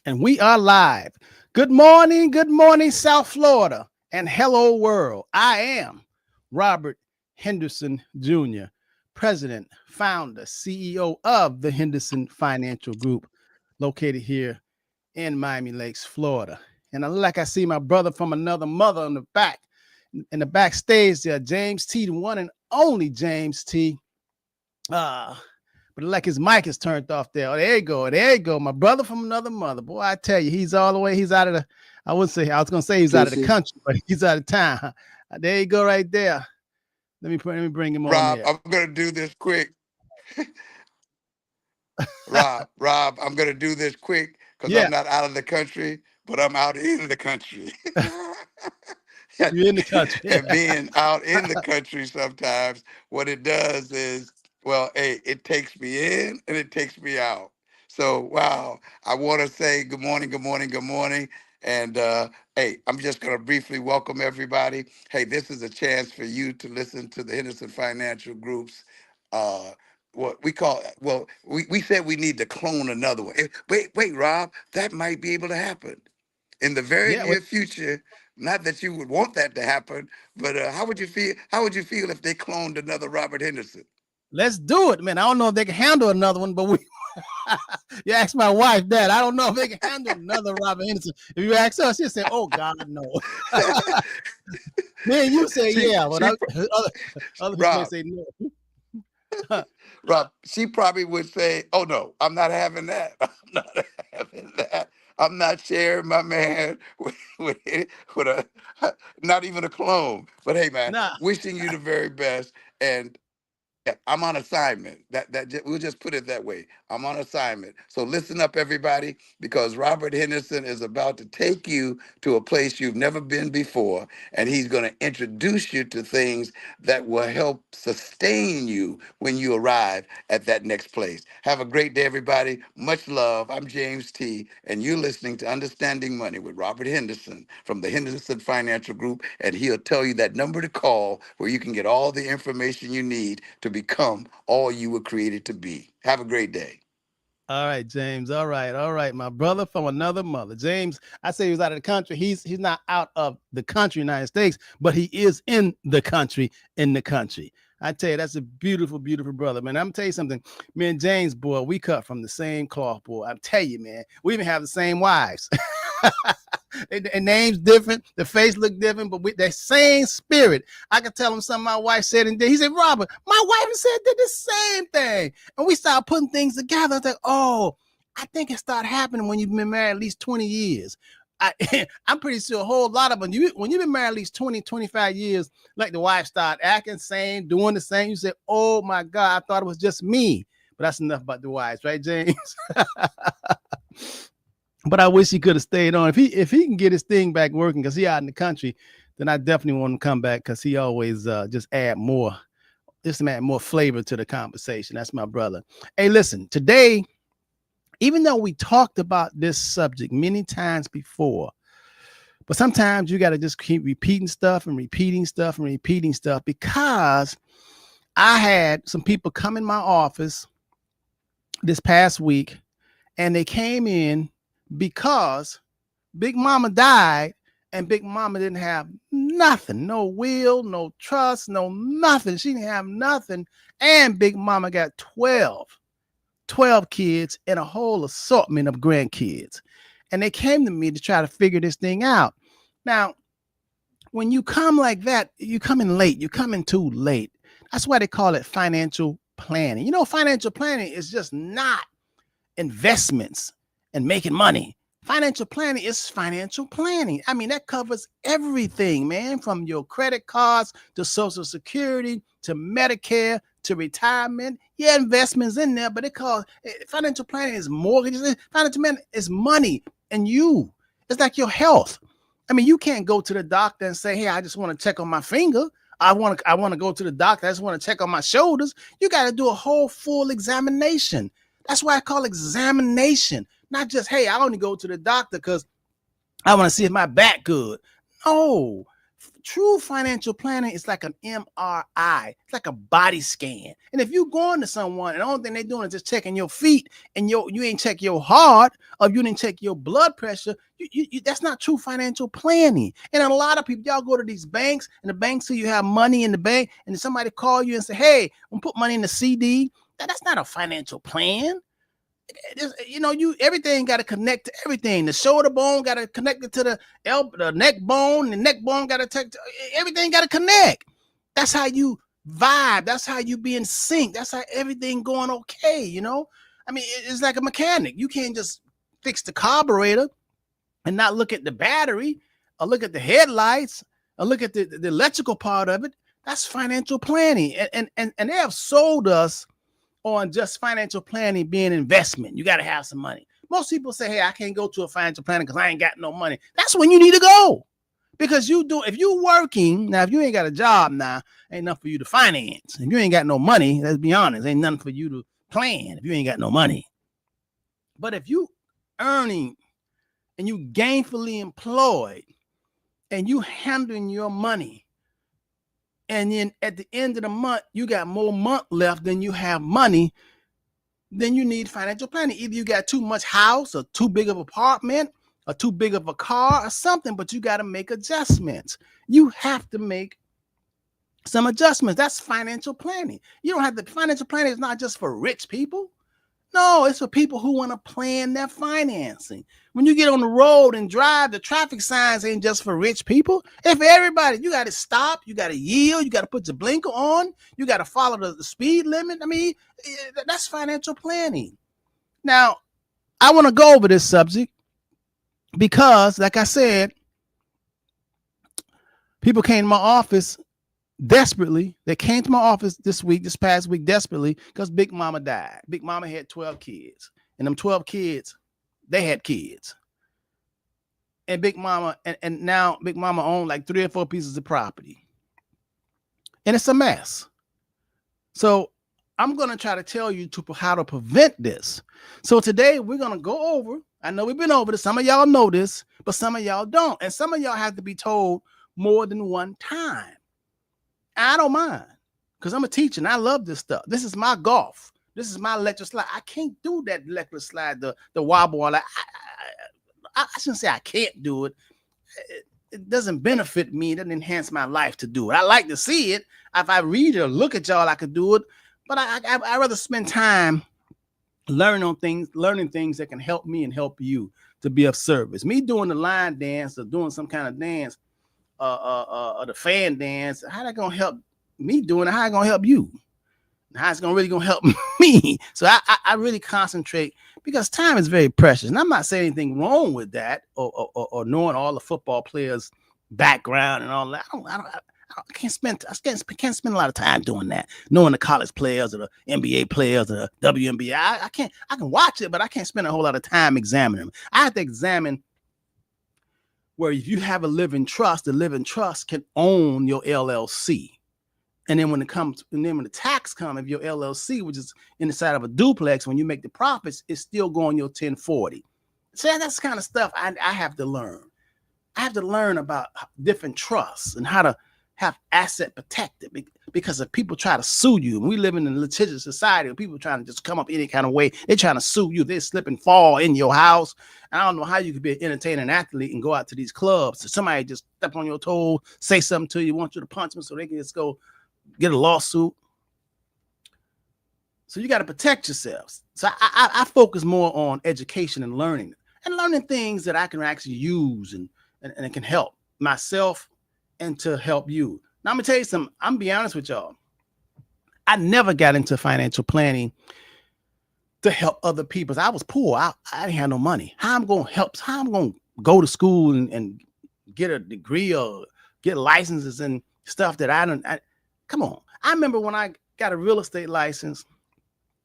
And we are live. Good morning, South Florida, and hello, world. I am Robert Henderson Jr., President, Founder, CEO of the Henderson Financial Group, located here in Miami Lakes, Florida. And I look like I see my brother from another mother on the back, in the backstage there, James T., the one and only James T. Uh, but like his mic is turned off there. Oh, there you go. There you go. My brother from another mother. Boy, I tell you, he's all the way. He's out of the, I wouldn't say, I was going to say he's out of the Kissy. country, but he's out of town. There you go right there. Let me bring him on Rob, here. I'm gonna do this quick. Rob, I'm gonna do this quick because Yeah, I'm not out of the country, but I'm out in the country. you're in the country. And being out in the country sometimes, what it does is, well, hey, it takes me in and it takes me out. So, wow, I want to say good morning, good morning, good morning. And hey, I'm just going to briefly welcome everybody. Hey, this is a chance for you to listen to the Henderson Financial Group's uh, what we call, well, we said we need to clone another one. Wait, Rob, that might be able to happen in the very Yeah, well, near future. Not that you would want that to happen, but how would you feel? How would you feel if they cloned another Robert Henderson? let's do it, man. I don't know if they can handle another one, but we. You ask my wife that. I don't know if they can handle another Robert Henderson. If you ask her, she'll say, "Oh God, no." Me and you say, she, "Yeah," but she, other people may Rob, say no. Rob, she probably would say, "Oh no, I'm not having that. I'm not having that. I'm not sharing my man with, with a not even a clone." But hey, man, Nah. wishing you the very best, and yeah, I'm on assignment. We'll just put it that way. I'm on assignment. So listen up, everybody, because Robert Henderson is about to take you to a place you've never been before, and he's going to introduce you to things that will help sustain you when you arrive at that next place. Have a great day, everybody. Much love. I'm James T., and you're listening to Understanding Money with Robert Henderson from the Henderson Financial Group, and he'll tell you that number to call where you can get all the information you need to become all you were created to be. Have a great day. All right, James. All right. My brother from another mother. James, I say he was out of the country. He's not out of the country, United States, but he is in the country, I tell you, that's a beautiful, beautiful brother, man. I'm tell you something. Me and James, boy, we cut from the same cloth, boy. I tell you, man, we even have the same wives. Their names different, the face look different, but with that same spirit. I could tell him something my wife said and did. He said, Robert, my wife said did the same thing. And we started putting things together. I was like, oh, I think it started happening when you've been married at least 20 years. I'm pretty sure a whole lot of them, when you've been married at least 20, 25 years, like the wife start acting same, doing the same, you say, oh my God, I thought it was just me. But that's enough about the wives, right, James? But I wish he could have stayed on. If he can get his thing back working, because he out in the country, then I definitely want him to come back because he always just add more, flavor to the conversation. That's my brother. Hey, listen, today, even though we talked about this subject many times before, but sometimes you got to just keep repeating stuff and repeating stuff and repeating stuff, because I had some people come in my office this past week, and they came in because Big Mama died, and Big Mama didn't have nothing, no will, no trust, no nothing. She didn't have nothing. And Big Mama got 12 kids and a whole assortment of grandkids. And they came to me to try to figure this thing out. Now, when you come like that, you come in late. You come in too late. That's why they call it financial planning. Financial planning is just not investments and making money. Financial planning is financial planning. I mean, that covers everything, man, from your credit cards to Social Security to Medicare to retirement. Yeah, investments in there, but financial planning is mortgages. Financial planning is money, and it's like your health. I mean, you can't go to the doctor and say, "Hey, I just want to check on my finger. I want to go to the doctor. I just want to check on my shoulders." You got to do a whole full examination. That's why I call examination, not just, hey, I only go to the doctor because I want to see if my back good. No, true financial planning is like an MRI. It's like a body scan. And if you going to someone and the only thing they're doing is just checking your feet and you ain't check your heart or if you didn't check your blood pressure, that's not true financial planning. And a lot of people, y'all go to these banks, and the bank say you have money in the bank, and somebody call you and say, hey, I'm put money in the CD. That's not a financial plan. Everything got to connect to everything. The shoulder bone got to connect it to the neck bone. The neck bone got to everything got to connect. That's how you vibe. That's how you be in sync. That's how everything going okay. I mean, it's like a mechanic. You can't just fix the carburetor and not look at the battery or look at the headlights or look at the electrical part of it. That's financial planning. And they have sold us on just financial planning being investment. You got to have some money. Most people say, hey, I can't go to a financial planner because I ain't got no money. That's when you need to go. Because if you working, now if you ain't got a job now, ain't nothing for you to finance. If you ain't got no money, let's be honest, ain't nothing for you to plan if you ain't got no money. But if you earning and you gainfully employed and you handling your money, and then at the end of the month, you got more month left than you have money, then you need financial planning. Either you got too much house or too big of an apartment or too big of a car or something, but you got to make adjustments. You have to make some adjustments. That's financial planning. You don't have to, financial planning is not just for rich people. No, it's for people who want to plan their financing. When you get on the road and drive, the traffic signs ain't just for rich people. It's for everybody. You got to stop. You got to yield. You got to put your blinker on. You got to follow the speed limit. I mean, that's financial planning. Now, I want to go over this subject because, like I said, people came to my office desperately. They came to my office this past week desperately because Big Mama died. Big Mama had 12 kids, and them 12 kids, they had kids. And Big Mama, and now Big Mama owned like 3 or 4 pieces of property. And it's a mess. So I'm going to try to tell you how to prevent this. So today we're going to go over, I know we've been over this. Some of y'all know this, but some of y'all don't. And some of y'all have to be told more than one time. I don't mind because I'm a teacher and I love this stuff. This is my golf. This is my electric slide. I can't do that electric slide, the wobble. I shouldn't say I can't do it. It doesn't benefit me. It doesn't enhance my life to do it. I like to see it. If I read it or look at y'all, I could do it. But I rather spend time learning things that can help me and help you to be of service. Me doing the line dance or doing some kind of dance, or the fan dance, how that gonna help me doing it? How it gonna help you? How it's really gonna help me? So I really concentrate because time is very precious, and I'm not saying anything wrong with that or knowing all the football players' background and all that. I can't spend a lot of time doing that, knowing the college players or the NBA players or the WNBA. I can watch it, but I can't spend a whole lot of time examining them. I have to examine where if you have a living trust, the living trust can own your LLC. And then when the tax comes, if your LLC, which is inside of a duplex, when you make the profits, it's still going your 1040. So that's the kind of stuff I have to learn. I have to learn about different trusts and how to have asset protected, because if people try to sue you, and we live in a litigious society where people trying to just come up any kind of way, they're trying to sue you, they slip and fall in your house. And I don't know how you could be an entertaining athlete and go out to these clubs. So somebody just step on your toe, say something to you, want you to punch them so they can just go get a lawsuit. So you got to protect yourselves. So I focus more on education and learning things that I can actually use and it can help myself and to help you. Now I'm gonna tell you something. I'm gonna be honest with y'all. I never got into financial planning to help other people. I was poor. I didn't have no money. How I'm gonna help? How I'm gonna go to school and get a degree or get licenses and stuff that I don't. Come on. I remember when I got a real estate license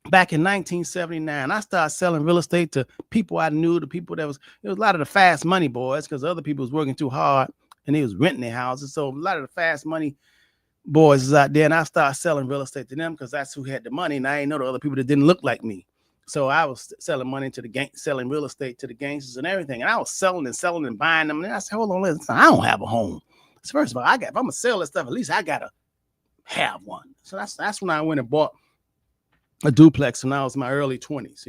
back in 1979. I started selling real estate to people I knew, to people it was a lot of the fast money boys, because other people was working too hard and they was renting their houses. So a lot of the fast money boys is out there, and I started selling real estate to them because that's who had the money, and I ain't know the other people that didn't look like me. So I was selling money to the selling real estate to the gangsters and everything, and I was selling and buying them. And I said, hold on, listen, I don't have a home. So first of all, if I'm gonna sell this stuff, at least I gotta have one. So that's when I went and bought a duplex when I was in my early 20s.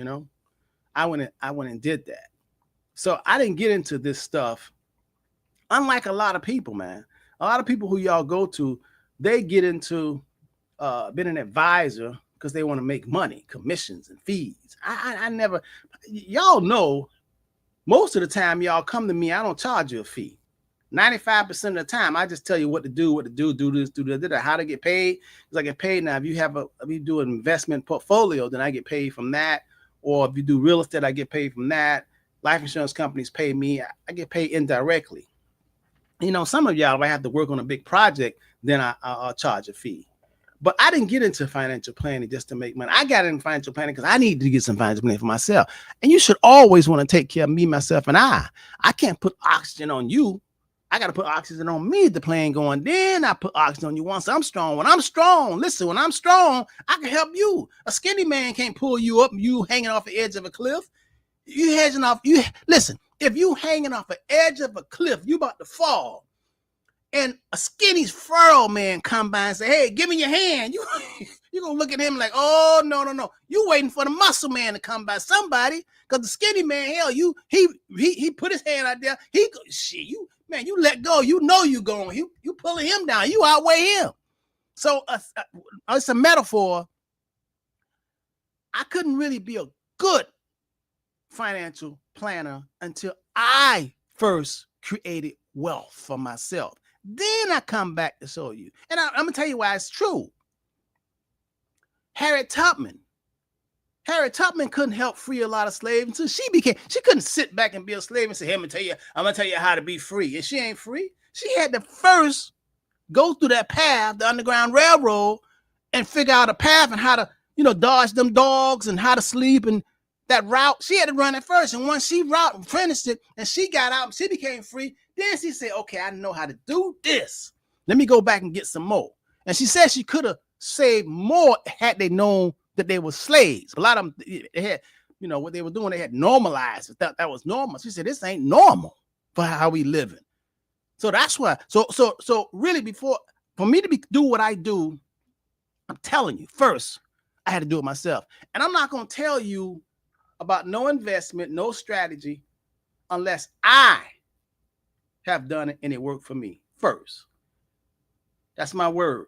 I went and did that. So I didn't get into this stuff. Unlike a lot of people, man. A lot of people who y'all go to, they get into being an advisor because they want to make money, commissions and fees. I never, y'all know, most of the time y'all come to me, I don't charge you a fee. 95% of the time, I just tell you what to do, do this, do that, how to get paid. Because I get paid now. If you do an investment portfolio, then I get paid from that. Or if you do real estate, I get paid from that. Life insurance companies pay me. I get paid indirectly. You know, some of y'all, if I have to work on a big project, then I'll charge a fee. But I didn't get into financial planning just to make money. I got into financial planning because I needed to get some financial planning for myself. And you should always want to take care of me, myself, and I. I can't put oxygen on you. I got to put oxygen on me, the plane going. Then I put oxygen on you once I'm strong. When I'm strong, listen, when I'm strong, I can help you. A skinny man can't pull you up, you hanging off the edge of a cliff. You hedging off, listen, if you hanging off the edge of a cliff, you about to fall. And a skinny furrow man come by and say, hey, give me your hand. You're going to look at him like, oh, no. You waiting for the muscle man to come by, somebody. Because the skinny man, hell, he put his hand out there. You let go. You know you going. You pulling him down. You outweigh him. So it's a metaphor. I couldn't really be a good financial planner until I first created wealth for myself. Then I come back to show you. And I'm going to tell you why it's true. Harriet Tubman couldn't help free a lot of slaves until she couldn't sit back and be a slave and say, hey, I'm going to tell you how to be free. And she ain't free. She had to first go through that path, the Underground Railroad, and figure out a path and how to, dodge them dogs and how to sleep and that route. She had to run it first. And once she finished it and she got out and she became free, then she said, okay, I know how to do this. Let me go back and get some more. And she said she could have saved more had they known that they were slaves. A lot of them, they had, what they were doing, they had normalized. That was normal. She said, this ain't normal for how we living. So that's why. So really for me to do what I do, I'm telling you, first, I had to do it myself. And I'm not going to tell you about no investment, no strategy, unless I have done it and it worked for me first. That's my word.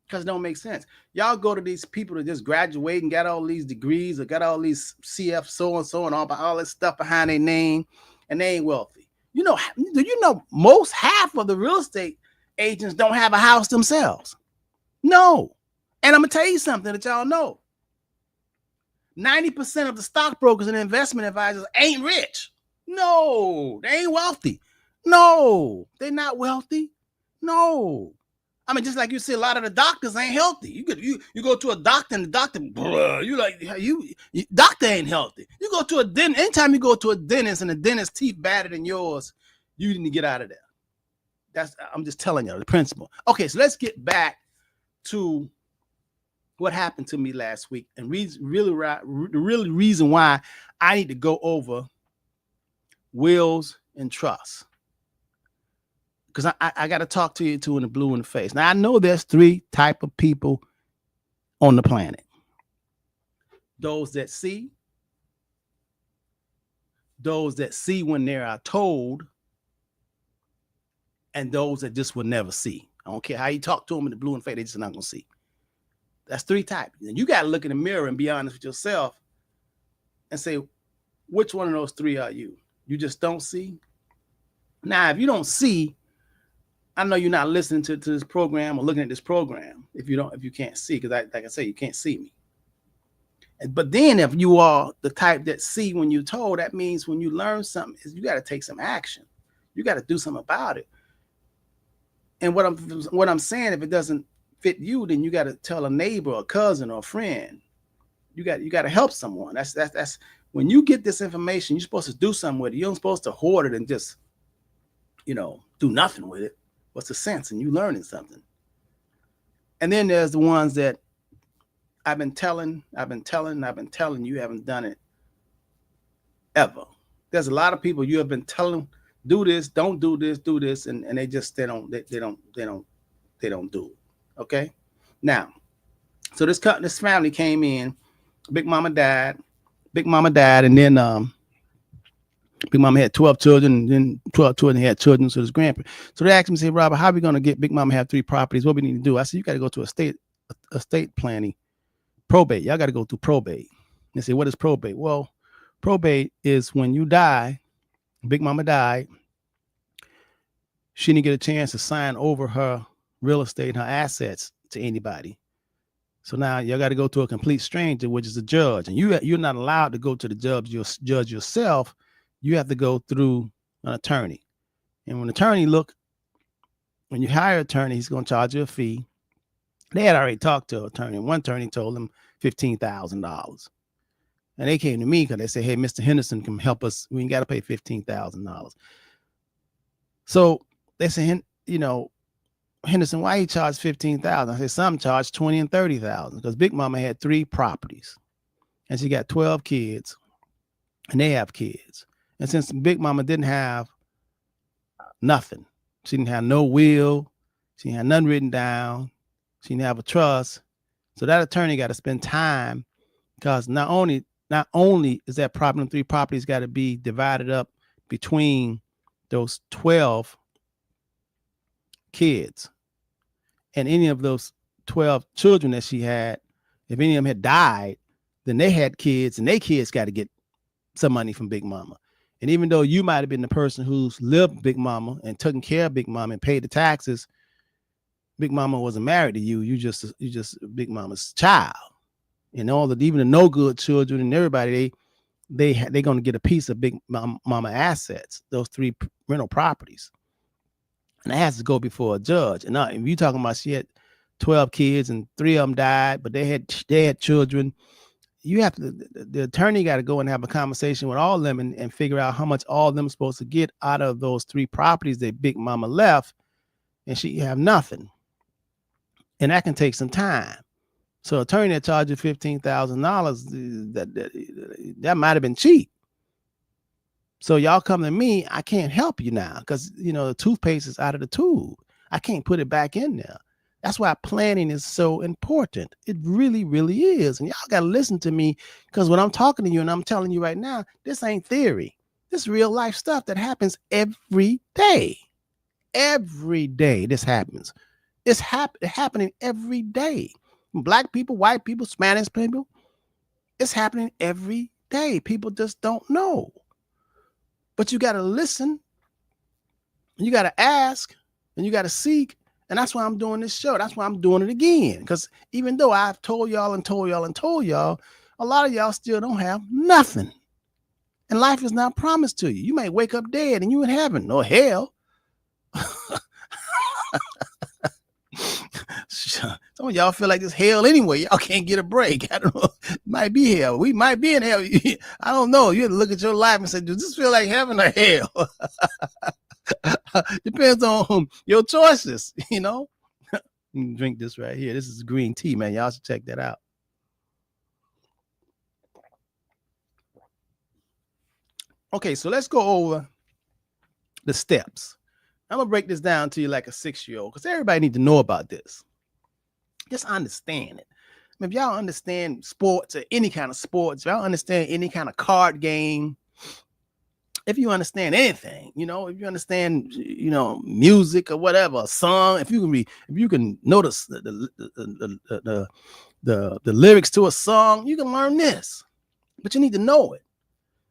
Because it don't make sense. Y'all go to these people that just graduate and got all these degrees or got all these CF so-and-so and all this stuff behind their name, and they ain't wealthy. Do you know most half of the real estate agents don't have a house themselves? No. And I'm going to tell you something that y'all know. 90% of the stockbrokers and investment advisors ain't rich. No, they ain't wealthy. No, they're not wealthy. No. I mean, just like you see, a lot of the doctors ain't healthy. You go to a doctor and the doctor, doctor ain't healthy. You go to a dentist, anytime you go to a dentist and the dentist's teeth better than yours, you need to get out of there. I'm just telling you the principle. Okay, so let's get back to what happened to me last week and really reason why I need to go over wills and trusts. Because I got to talk to you two in the blue in the face. Now, I know there's 3 types of people on the planet. Those that see when they are told, and those that just will never see. I don't care how you talk to them in the blue in the face, they're just not going to see. That's 3 types. And you got to look in the mirror and be honest with yourself and say, which one of those 3 are you? You just don't see? Now, if you don't see, I know you're not listening to this program or looking at this program if you can't see, because like I say, you can't see me. But then if you are the type that see when you're told, that means when you learn something, you got to take some action. You got to do something about it. And what I'm saying, if it doesn't fit you, then you got to tell a neighbor, a cousin, or a friend. You got to help someone. That's when you get this information, you're supposed to do something with it. You're not supposed to hoard it and just, do nothing with it. What's the sense in you learning something? And then there's the ones that I've been telling, you haven't done it ever. There's a lot of people you have been telling, do this, don't do this, do this, and they don't do it. Okay. Now, so this family came in, Big Mama died, and then Big Mama had 12 children, and then 12 children had children, so his grandparents. So they asked me, say, Robert, how are we going to get Big Mama have 3 properties? What we need to do? I said, you got to go to estate planning, probate. Y'all got to go through probate. They say, what is probate? Well, probate is when you die, Big Mama died, she didn't get a chance to sign over her real estate, her assets to anybody. So now you got to go to a complete stranger, which is a judge, and you're not allowed to go to the judge yourself. You have to go through an attorney. And when you hire an attorney, he's going to charge you a fee. They had already talked to an attorney. One attorney told them $15,000. And they came to me because they said, hey, Mr. Henderson can help us. We ain't got to pay $15,000. So they said, Henderson, why he charged $15,000? I said, some charge $20,000 and $30,000 because Big Mama had 3 properties and she got 12 kids and they have kids. And since Big Mama didn't have nothing, she didn't have no will, she didn't have nothing written down, she didn't have a trust. So that attorney got to spend time because not only is that problem, 3 properties got to be divided up between those 12 kids. And any of those 12 children that she had, if any of them had died, then they had kids and their kids got to get some money from Big Mama. And even though you might have been the person who's lived Big Mama and taken care of Big Mama and paid the taxes, Big Mama wasn't married to you. You just Big Mama's child. And even the no good children and everybody, they're going to get a piece of Big Mama assets, those 3 rental properties. And it has to go before a judge. And if you're talking about she had 12 kids and 3 of them died, but they had children, you have to, the attorney got to go and have a conversation with all of them and figure out how much all of them are supposed to get out of those 3 properties that Big Mama left, and she have nothing. And that can take some time. So attorney that charged you $15,000, that might have been cheap. So y'all come to me, I can't help you now because, the toothpaste is out of the tube. I can't put it back in there. That's why planning is so important. It really, really is. And y'all got to listen to me because when I'm talking to you and I'm telling you right now, this ain't theory. This is real life stuff that happens every day. Every day this happens. It's happening every day. Black people, white people, Spanish people. It's happening every day. People just don't know. But you got to listen, and you got to ask, and you got to seek. And that's why I'm doing this show. That's why I'm doing it again. Because even though I've told y'all, a lot of y'all still don't have nothing. And life is not promised to you. You may wake up dead and you in heaven or hell. Some of y'all feel like it's hell anyway. Y'all can't get a break. I don't know. It might be hell. We might be in hell. I don't know. You have to look at your life and say, does this feel like heaven or hell? Depends on your choices, Drink this right here. This is green tea, man. Y'all should check that out. Okay, so let's go over the steps. I'm going to break this down to you like a 6-year-old because everybody needs to know about this. Just understand it. If y'all understand sports or any kind of sports, if y'all understand any kind of card game, if you understand anything, if you understand, music or whatever, a song, if you can notice the lyrics to a song, you can learn this. But you need to know it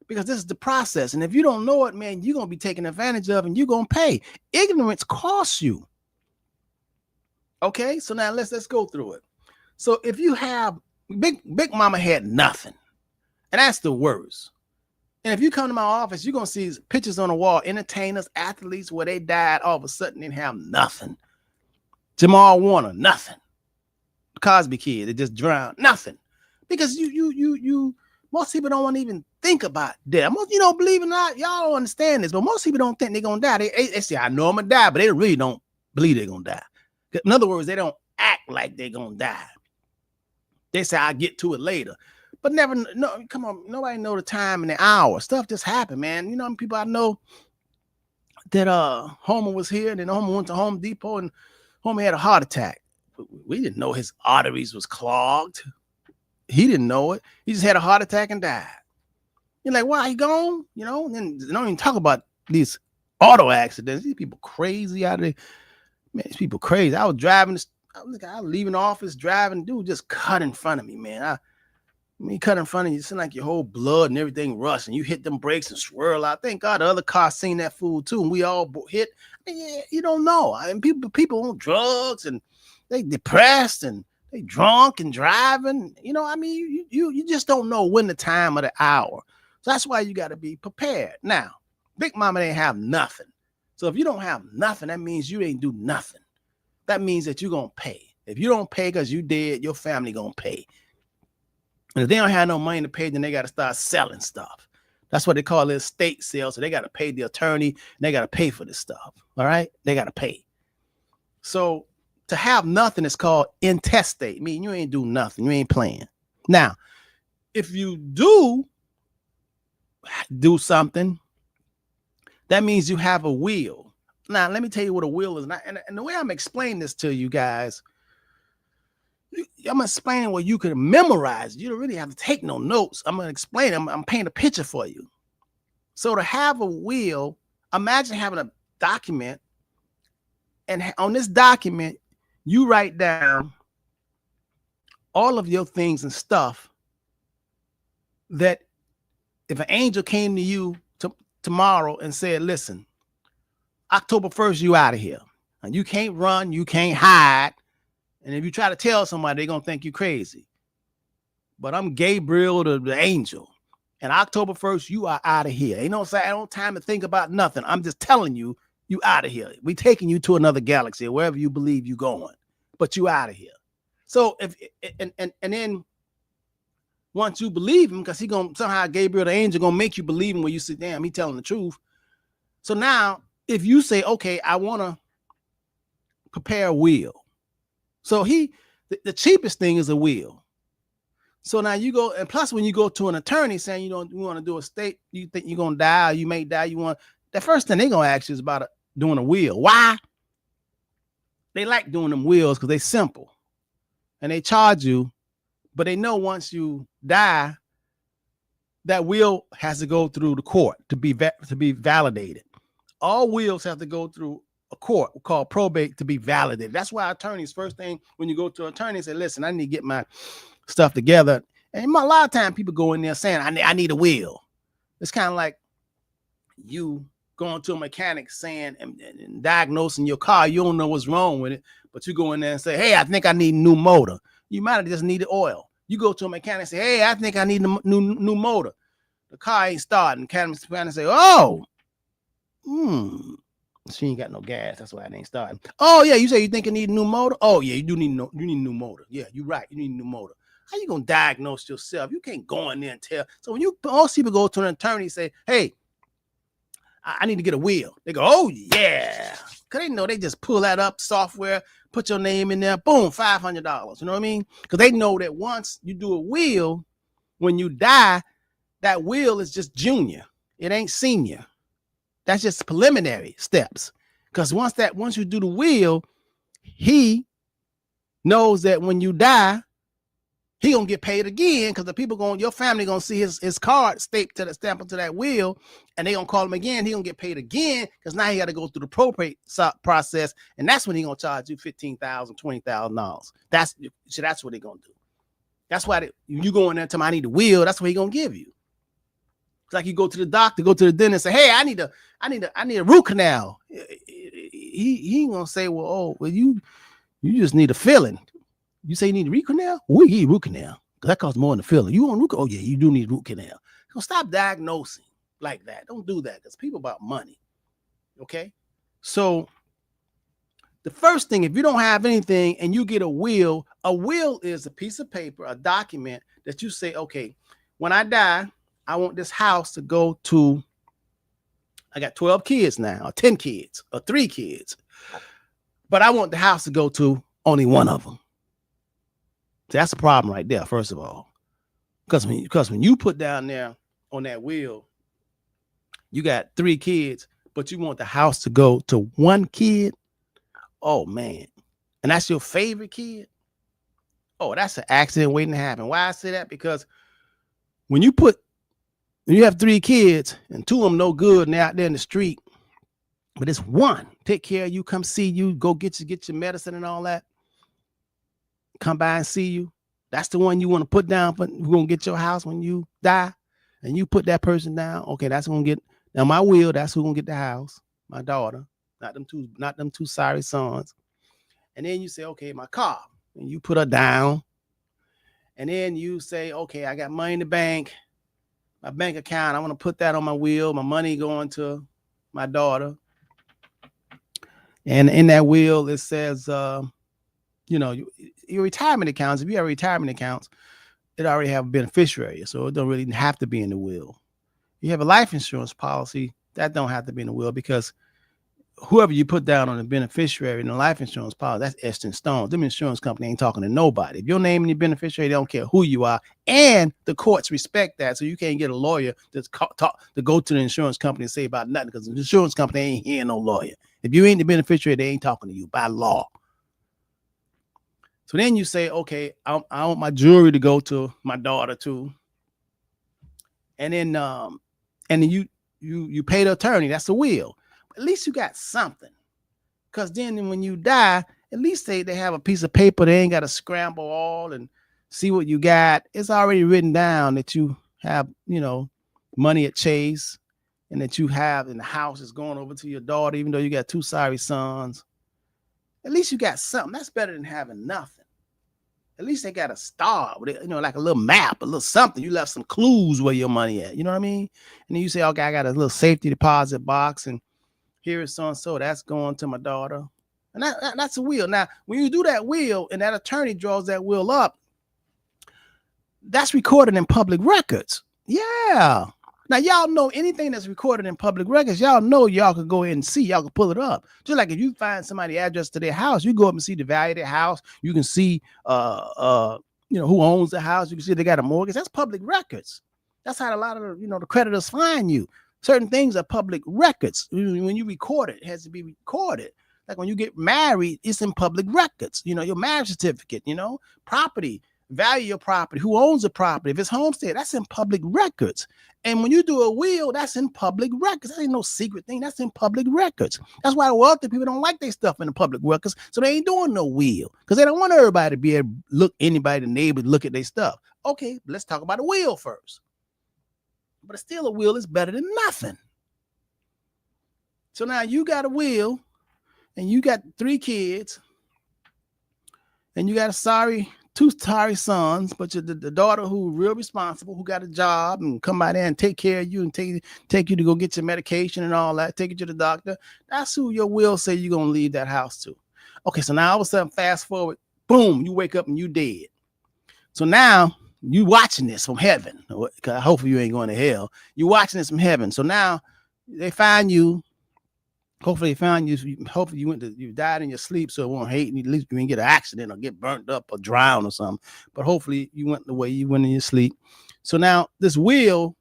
because this is the process. And if you don't know it, man, you're going to be taken advantage of and you're going to pay. Ignorance costs you. Okay, so now let's go through it. So if you have Big Mama had nothing, and that's the worst. And if you come to my office, you're gonna see pictures on the wall, entertainers, athletes where they died all of a sudden they have nothing. Jamal Warner, nothing. Cosby Kid, they just drowned, nothing. Because you most people don't want to even think about death. Most, believe it or not, y'all don't understand this, but most people don't think they're gonna die. They say, I know I'm gonna die, but they really don't believe they're gonna die. In other words, they don't act like they're gonna die. They say I'll get to it later, but never. No, come on, nobody know the time and the hour. Stuff just happened, man. People I know that Homer was here, and then Homer went to Home Depot, and Homer had a heart attack. We didn't know his arteries was clogged. He didn't know it. He just had a heart attack and died. You're like, why he gone? You know, and then they don't even talk about these auto accidents. These people crazy out there. Man, these people crazy. I was driving this, I was leaving the office, driving, dude just cut in front of me, man. I mean, cut in front of you, it seems like your whole blood and everything rush, and you hit them brakes and swirl out. Thank God the other car seen that fool too, and we all hit. Yeah, you don't know. I mean, people on drugs and they depressed and they drunk and driving. You know, I mean, you just don't know when the time of the hour. So that's why you got to be prepared. Now, Big Mama ain't have nothing. So if you don't have nothing, that means you ain't do nothing. That means that you're gonna pay. If you don't pay because you dead, your family gonna pay. And if they don't have no money to pay, then they got to start selling stuff. That's what they call it, estate sale. So they got to pay the attorney and they got to pay for this stuff. All right. They got to pay. So to have nothing is called intestate. I mean, you ain't do nothing. You ain't playing. Now, if you do something, that means you have a will. Now, let me tell you what a will is. And the way I'm explaining this to you guys, I'm explaining what you can memorize. You don't really have to take no notes. I'm going to explain. I'm painting a picture for you. So to have a will, imagine having a document. And on this document, you write down all of your things and stuff that if an angel came to you tomorrow and said, listen, October 1st, you out of here. And you can't run. You can't hide. And if you try to tell somebody, they're going to think you crazy. But I'm Gabriel, the angel. And October 1st, you are out of here. Ain't no time to think about nothing. I'm just telling you, you out of here. We taking you to another galaxy, wherever you believe you going. But you out of here. So if and then once you believe him, because he gonna somehow Gabriel the angel gonna make you believe him where you say, damn, he telling the truth. So now if you say, okay, I want to prepare a will. So the cheapest thing is a will. So now you go, and plus when you go to an attorney saying you want to do a estate, you think you're gonna die, or you may die, the first thing they're gonna ask you is about doing a will. Why? They like doing them wills because they simple, and they charge you, but they know once you die, that will has to go through the court to be validated. All wills have to go through a court called probate to be validated. That's why attorneys, first thing when you go to an attorney, say, listen, I need to get my stuff together. And a lot of times people go in there saying, I need a will. It's kind of like you going to a mechanic saying and diagnosing your car. You don't know what's wrong with it, but you go in there and say, hey, I think I need a new motor. You might have just needed oil. You go to a mechanic and say, hey, I think I need a new motor. The car ain't starting. The mechanic say, oh, she ain't got no gas. That's why it ain't starting. Oh, yeah. You say you think you need a new motor? Oh, yeah, you need a new motor. Yeah, you're right. You need a new motor. How you going to diagnose yourself? You can't go in there and tell. So when most people go to an attorney and say, hey, I need to get a will. They go, oh, yeah. Because they know they just pull that up, software, put your name in there, boom, $500. You know what I mean? Because they know that once you do a will, when you die, that will is just junior. It ain't senior. That's just preliminary steps. Because once you do the will, he knows that when you die, he gonna get paid again because the people your family gonna see his card stamped to that will, and they gonna call him again. He gonna get paid again because now he got to go through the probate process, and that's when he gonna charge you $15,000, $20,000. That's what they gonna do. That's why you go in there and tell him I need a will. That's what he gonna give you. It's like you go to the doctor, go to the dentist, say, hey, I need a root canal. He ain't gonna say, well, you just need a filling. You say you need a root canal? We need root canal. That costs more than the filling. You want root canal? Oh, yeah, you do need root canal. So stop diagnosing like that. Don't do that because people about money. Okay? So the first thing, if you don't have anything and you get a will is a piece of paper, a document that you say, okay, when I die, I want this house to go to, I got 12 kids now, or 10 kids, or 3 kids. But I want the house to go to only one of them. So that's a problem right there, first of all. Because when you put down there on that will, you got 3 kids, but you want the house to go to 1 kid. Oh, man. And that's your favorite kid? Oh, that's an accident waiting to happen. Why I say that? Because when you put you have 3 kids and 2 of them no good and they're out there in the street, but it's one take care of you, come see you, go get your medicine and all that, come by and see you. That's the one you want to put down, but we're gonna get your house when you die, and you put that person down. Okay, that's gonna get now my will. That's who's gonna get the house, my daughter, not them two sorry sons. And then you say, okay, my car, and you put her down. And then you say, okay, I got money in the bank, my bank account. I want to put that on my will. My money going to my daughter. And in that will, it says, your retirement accounts. If you have retirement accounts, it already have a beneficiary, so it don't really have to be in the will. You have a life insurance policy, that don't have to be in the will, because whoever you put down on the beneficiary in the life insurance policy, that's etched in stone. Them insurance company ain't talking to nobody. If your name in the beneficiary, they don't care who you are, and the courts respect that. So you can't get a lawyer to go to the insurance company and say about nothing, because the insurance company ain't hearing no lawyer. If you ain't the beneficiary, they ain't talking to you by law. So then you say, okay, I want my jewelry to go to my daughter too. And then you pay the attorney. That's the will. At least you got something. Because then when you die, at least they have a piece of paper. They ain't got to scramble all and see what you got. It's already written down that you have, money at Chase, and that you have in the house is going over to your daughter, even though you got 2 sorry sons. At least you got something. That's better than having nothing. At least they got a star with it, like a little map, a little something. You left some clues where your money at. You know what I mean? And then you say, okay, I got a little safety deposit box, and here is so and so. That's going to my daughter, and that's a will. Now, when you do that will, and that attorney draws that will up, that's recorded in public records. Yeah. Now, y'all know anything that's recorded in public records, y'all know y'all could go in and see, y'all can pull it up. Just like if you find somebody's address to their house, you go up and see the value of their house. You can see, who owns the house. You can see they got a mortgage. That's public records. That's how a lot of the creditors find you. Certain things are public records. When you record it, it has to be recorded. Like when you get married, it's in public records. Your marriage certificate, property, value your property, who owns the property. If it's homestead, that's in public records. And when you do a will, that's in public records. That ain't no secret thing. That's in public records. That's why wealthy people don't like their stuff in the public records. So they ain't doing no will, because they don't want everybody to be able to look, anybody, the neighbor, look at their stuff. Okay, let's talk about a will first. But still, a will is better than nothing. So now you got a will, and you got 3 kids, and you got two sorry sons, but the daughter who real responsible, who got a job and come by there and take care of you and take you to go get your medication and all that, take you to the doctor. That's who your will say you're going to leave that house to. Okay, so now all of a sudden, fast forward, boom, you wake up and you dead. So now you watching this from heaven. Hopefully you ain't going to hell. You watching this from heaven. So now they find you. Hopefully they found you. Hopefully you died in your sleep, so it won't hate you. At least you didn't get an accident or get burnt up or drown or something. But hopefully you went the way you went in your sleep. So now this will,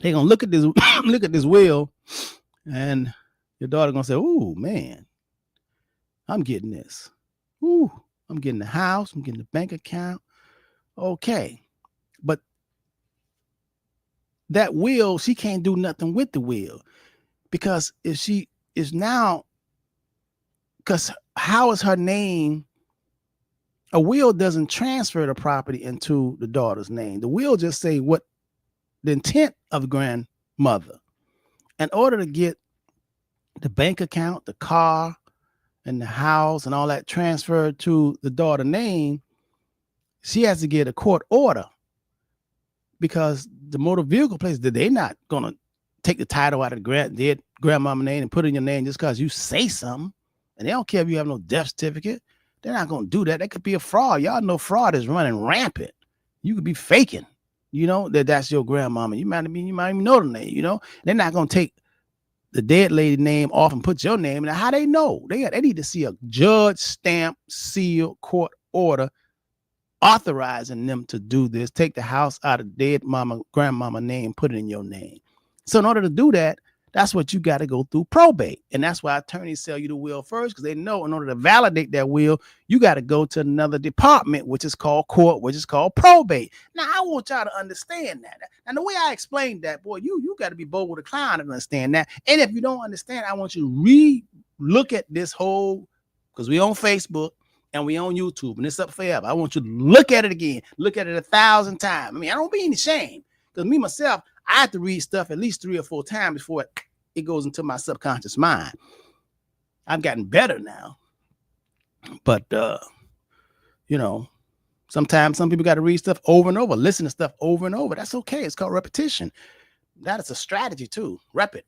they're gonna look at this will, and your daughter gonna say, "Ooh, man, I'm getting this. Ooh, I'm getting the house. I'm getting the bank account. Okay, but that will, she can't do nothing with the will, because if she is now, because how is her name? A will doesn't transfer the property into the daughter's name. The will just say what the intent of the grandmother. In order to get the bank account, the car, and the house and all that transferred to the daughter's name, she has to get a court order, because the motor vehicle place, they're not going to take the title out of the dead grandmama name and put it in your name just because you say something. And they don't care if you have no death certificate. They're not going to do that. That could be a fraud. Y'all know fraud is running rampant. You could be faking, that's your grandmama. You might even know the name, They're not going to take the dead lady name off and put your name in. How they know? They need to see a judge stamp, seal, court order authorizing them to do this. Take the house out of dead grandmama name, put it in your name. So in order to do that, that's what you got to go through probate. And that's why attorneys sell you the will first, because they know in order to validate that will, you got to go to another department, which is called court, which is called probate. Now, I want y'all to understand that. And the way I explained that, boy, you got to be bold with a clown to understand that. And if you don't understand, I want you to look at this whole, because we on Facebook and we on YouTube and it's up forever. I want you to look at it again, look at it 1,000 times. I mean, I don't be any shame, because me, myself, I have to read stuff at least 3 or 4 times before it goes into my subconscious mind. I've gotten better now. But, sometimes some people got to read stuff over and over, listen to stuff over and over. That's okay. It's called repetition. That is a strategy too. Rep it.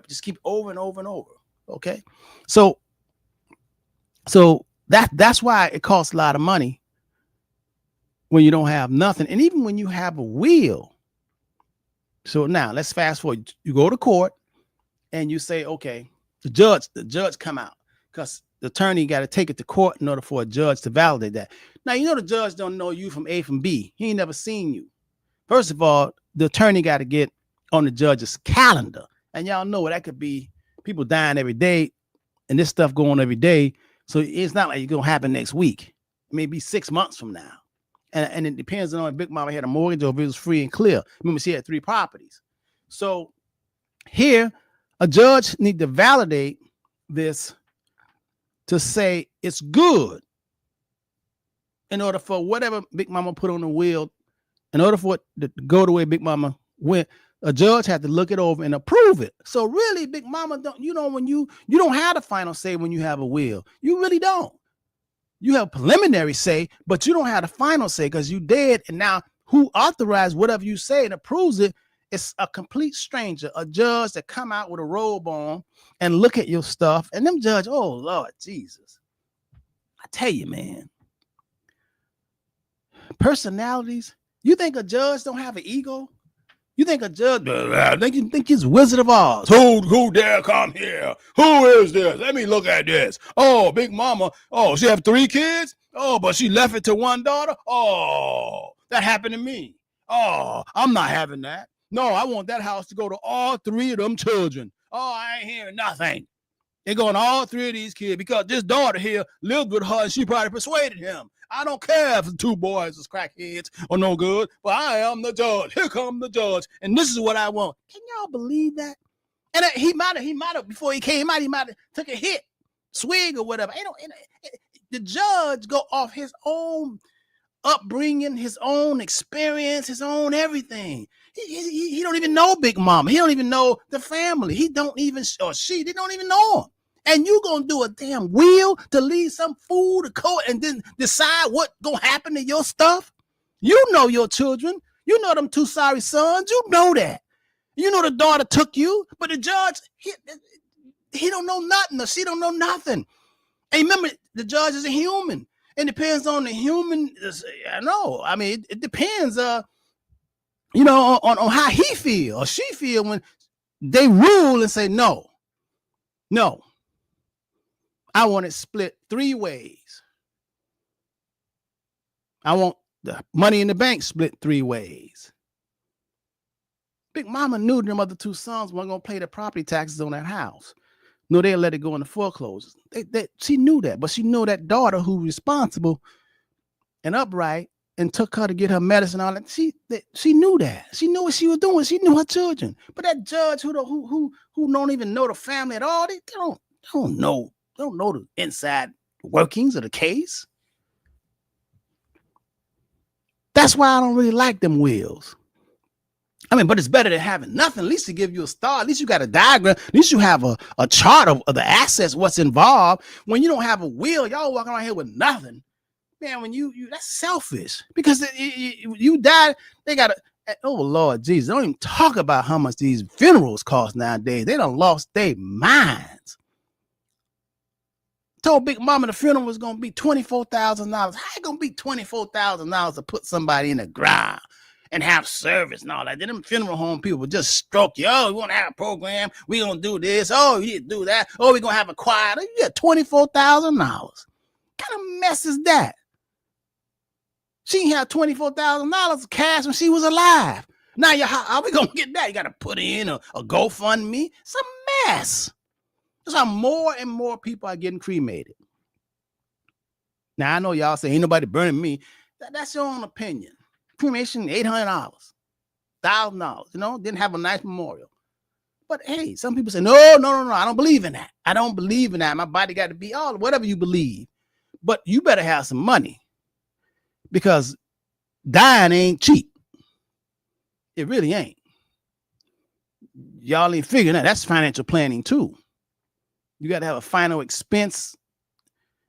Just keep over and over and over. Okay. So that's why it costs a lot of money when you don't have nothing. And even when you have a will. So now let's fast forward. You go to court and you say, okay, the judge come out, because the attorney got to take it to court in order for a judge to validate that. Now, the judge don't know you from A from B. He ain't never seen you. First of all, the attorney got to get on the judge's calendar. And y'all know that could be people dying every day and this stuff going on every day. So it's not like it's going to happen next week. Maybe 6 months from now. And it depends on if Big Mama had a mortgage or if it was free and clear. Remember, she had 3 properties. So here, a judge need to validate this to say it's good in order for whatever Big Mama put on the will, in order for it to go the way Big Mama went, a judge had to look it over and approve it. So really, Big Mama when you don't have the final say when you have a will. You really don't. You have preliminary say, but you don't have the final say because you dead. And now who authorized whatever you say and approves it? It's a complete stranger, a judge that come out with a robe on and look at your stuff. And them judge, oh, Lord Jesus. I tell you, man, personalities. You think a judge don't have an ego? You think a judge, think he's Wizard of Oz. Who dare come here? Who is this? Let me look at this. Oh, Big Mama. Oh, she have 3 kids? Oh, but she left it to one daughter? Oh, that happened to me. Oh, I'm not having that. No, I want that house to go to all 3 of them children. Oh, I ain't hearing nothing. They're going to all 3 of these kids because this daughter here lived with her and she probably persuaded him. I don't care if the 2 boys is crackheads or no good, but I am the judge. Here come the judge, and this is what I want. Can y'all believe that? And he might have before he came out, he might have took a hit, swig or whatever. The judge go off his own upbringing, his own experience, his own everything. He don't even know Big Mama. He don't even know the family. He don't even, or she, they don't even know him. And you gonna do a damn will to leave some fool to court and then decide what gonna happen to your stuff? You know your children. You know them 2 sorry sons. You know that. You know the daughter took you, but the judge, he don't know nothing, or she don't know nothing. And remember, the judge is a human. It depends on the human. I know. I mean, it depends, on how he feel or she feel when they rule and say no. I want it split 3 ways. I want the money in the bank split 3 ways. Big Mama knew them other 2 sons weren't going to pay the property taxes on that house. No, they'll let it go into foreclosures. She knew that, but she knew that daughter who was responsible and upright and took her to get her medicine and all that. She knew that. She knew what she was doing. She knew her children. But that judge who don't even know the family at all, they don't know. They don't know the inside workings of the case. That's why I don't really like them wills. I mean, but it's better than having nothing. At least to give you a start. At least you got a diagram. At least you have a chart of the assets, what's involved. When you don't have a will, y'all walking around here with nothing. Man, when you that's selfish. Because you die, they got to, oh, Lord Jesus. Don't even talk about how much these funerals cost nowadays. They done lost their minds. Told Big Mama the funeral was going to be $24,000. How it going to be $24,000 to put somebody in the ground and have service and all that? Then them funeral home people would just stroke you. Oh, we want to have a program. We going to do this. Oh, you do that. Oh, we going to have a choir. You get $24,000. What kind of mess is that? She had $24,000 cash when she was alive. Now, how are we going to get that? You got to put in a GoFundMe. Some Yes. That's why more and more people are getting cremated. Now, I know y'all say ain't nobody burning me. That's your own opinion. Cremation, $800, $1,000, didn't have a nice memorial. But hey, some people say, no, I don't believe in that. I don't believe in that. My body got to be all, whatever you believe. But you better have some money because dying ain't cheap. It really ain't. Y'all ain't figuring that. That's financial planning too. You got to have a final expense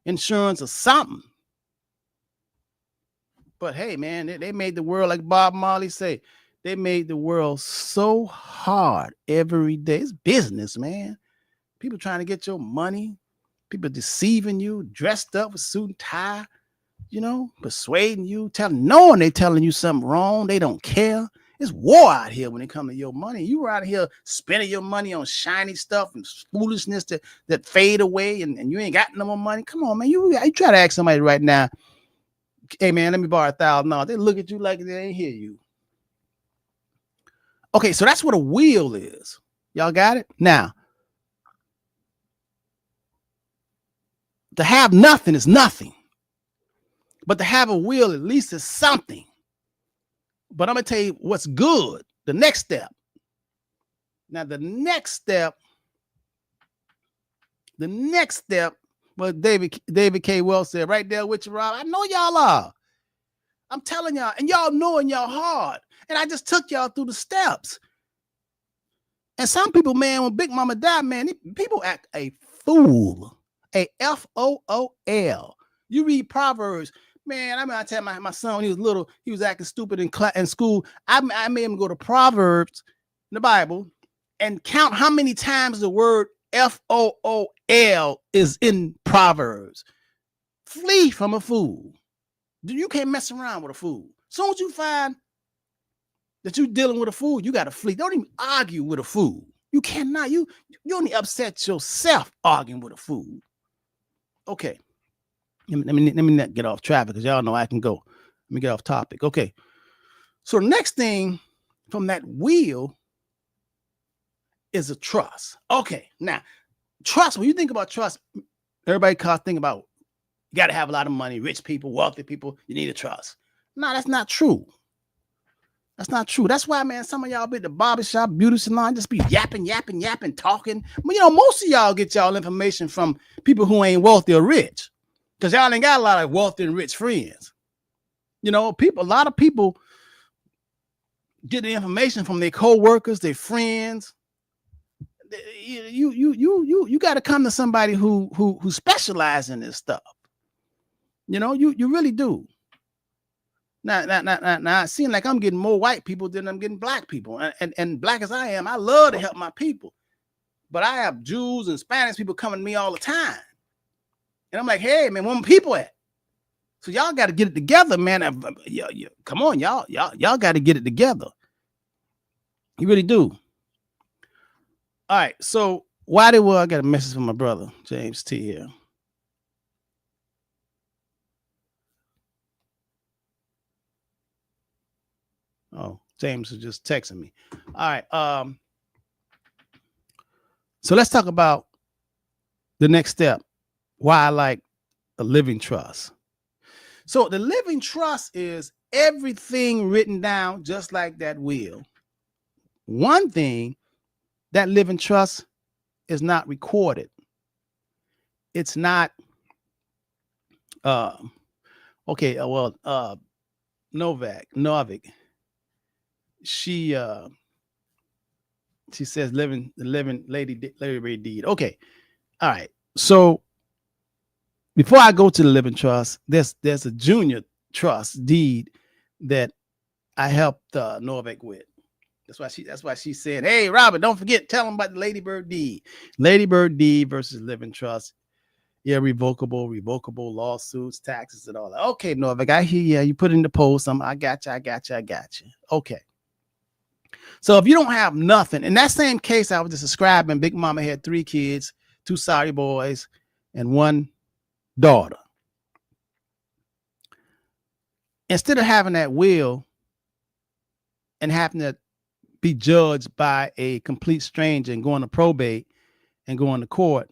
insurance or something. But hey, man, they made the world, like Bob Marley say, they made the world so hard every day. It's business, man. People trying to get your money, people deceiving you, dressed up with suit and tie, persuading you, knowing they telling you something wrong. They don't care. It's war out here when it comes to your money. You were out here spending your money on shiny stuff and foolishness that fade away, and you ain't got no more money. Come on, man. You try to ask somebody right now, hey, man, let me borrow $1,000. They look at you like they ain't hear you. Okay, so that's what a will is. Y'all got it? Now, to have nothing is nothing. But to have a will, at least, is something. But I'm going to tell you what's good. The next step. Now, the next step, what David K. Wells said right there with you, Rob. I know y'all are. I'm telling y'all, and y'all know in your heart. And I just took y'all through the steps. And some people, man, when Big Mama died, man, people act a fool. A F-O-O-L. You read Proverbs. Man, I tell my son when he was little, he was acting stupid in school. I made him go to Proverbs in the Bible and count how many times the word F-O-O-L is in Proverbs. Flee from a fool. You can't mess around with a fool. As soon as you find that you're dealing with a fool, you got to flee. Don't even argue with a fool. You cannot. You only upset yourself arguing with a fool. Okay. Let me not get off traffic because y'all know I can go. Let me get off topic. Okay. So the next thing from that will is a trust. Okay. Now, trust, when you think about trust, everybody think about you got to have a lot of money, rich people, wealthy people, you need a trust. No, that's not true. That's not true. That's why, man, some of y'all be at the barbershop, beauty salon, just be yapping, talking. But, most of y'all get y'all information from people who ain't wealthy or rich. Because y'all ain't got a lot of wealthy and rich friends. A lot of people get the information from their co-workers, their friends. You got to come to somebody who specializes in this stuff. You really do. Now, it seems like I'm getting more white people than I'm getting black people. And black as I am, I love to help my people. But I have Jews and Spanish people coming to me all the time. And I'm like, hey, man, where my people at? So y'all got to get it together, man. Come on, y'all got to get it together. You really do. All right. So I got a message from my brother, James T here. Oh, James is just texting me. All right. So let's talk about the next step. Why I like a living trust. So the living trust is everything written down just like that will. One thing, that living trust is not recorded. It's not Novak. She says living Lady deed. Okay. All right. So before I go to the living trust, there's a junior trust deed that I helped Novak with. That's why she said, hey, Robert, don't forget, tell them about the Ladybird deed. Ladybird deed versus living trust. Irrevocable, revocable lawsuits, taxes, and all that. Okay, Novak, I hear you. You put in the post. I got you. Okay. So if you don't have nothing, in that same case I was just describing, Big Mama had 3 kids, 2 sorry boys, and 1 daughter. Instead of having that will and having to be judged by a complete stranger and going to probate, and going to court,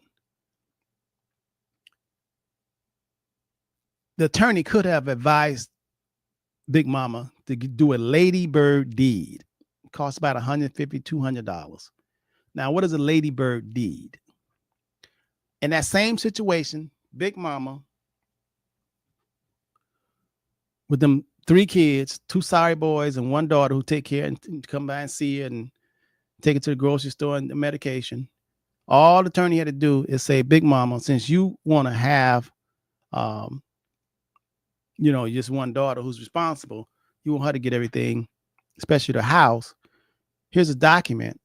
the attorney could have advised Big Mama to do a ladybird deed. It costs about $150, $200. Now, what is a ladybird deed? In that same situation, Big Mama, with them 3 kids, 2 sorry boys and 1 daughter who take care and come by and see her and take her to the grocery store and the medication. All the attorney had to do is say, Big Mama, since you want to have, just 1 daughter who's responsible, you want her to get everything, especially the house. Here's a document,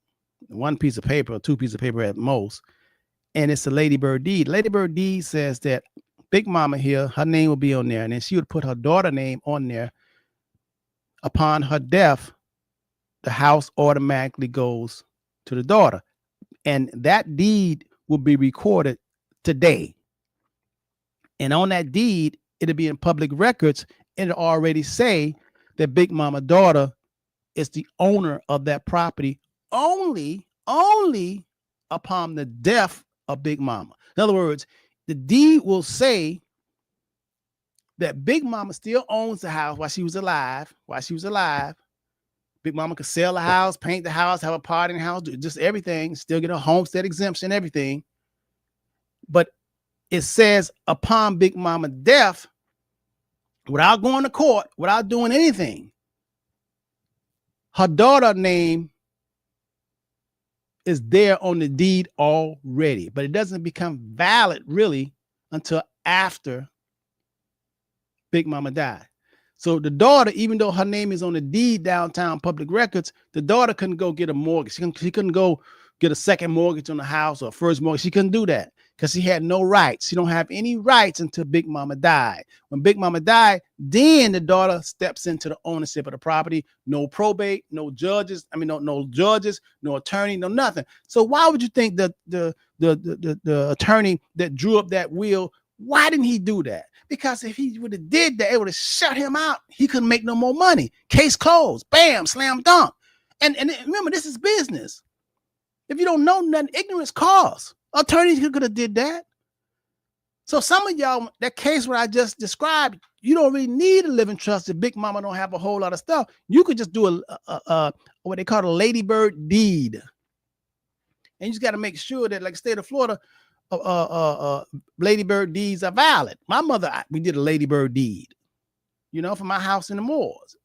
1 piece of paper or 2 pieces of paper at most, and it's a ladybird deed. Ladybird deed says that Big Mama here, her name will be on there, and then she would put her daughter name on there. Upon her death, the house automatically goes to the daughter, and that deed will be recorded today. And on that deed, it'll be in public records, and it'll already say that Big Mama daughter is the owner of that property only upon the death of Big Mama. In other words, the deed will say that Big Mama still owns the house while she was alive. Big Mama could sell the house, paint the house, have a party in the house, do just everything, still get a homestead exemption, everything. But it says upon Big Mama's death, without going to court, without doing anything, her daughter's name is there on the deed already, but it doesn't become valid really until after Big Mama died. So the daughter, even though her name is on the deed downtown public records, the daughter couldn't go get a mortgage. She couldn't go get a second mortgage on the house or a first mortgage. She couldn't do that because she had no rights. She don't have any rights until Big Mama died. When Big Mama died, then the daughter steps into the ownership of the property. No probate, no judges. No judges, no attorney, no nothing. So why would you think that the attorney that drew up that will, why didn't he do that? Because if he would have did that, it would have shut him out. He couldn't make no more money. Case closed. Bam, slam dunk. And remember, this is business. If you don't know nothing, ignorance costs. Attorneys could have did that. So some of y'all, that case where I just described, you don't really need a living trust if Big Mama don't have a whole lot of stuff. You could just do a what they call a ladybird deed. And you just got to make sure that, like state of Florida, ladybird deeds are valid. My mother, we did a ladybird deed, for my house in the Moors.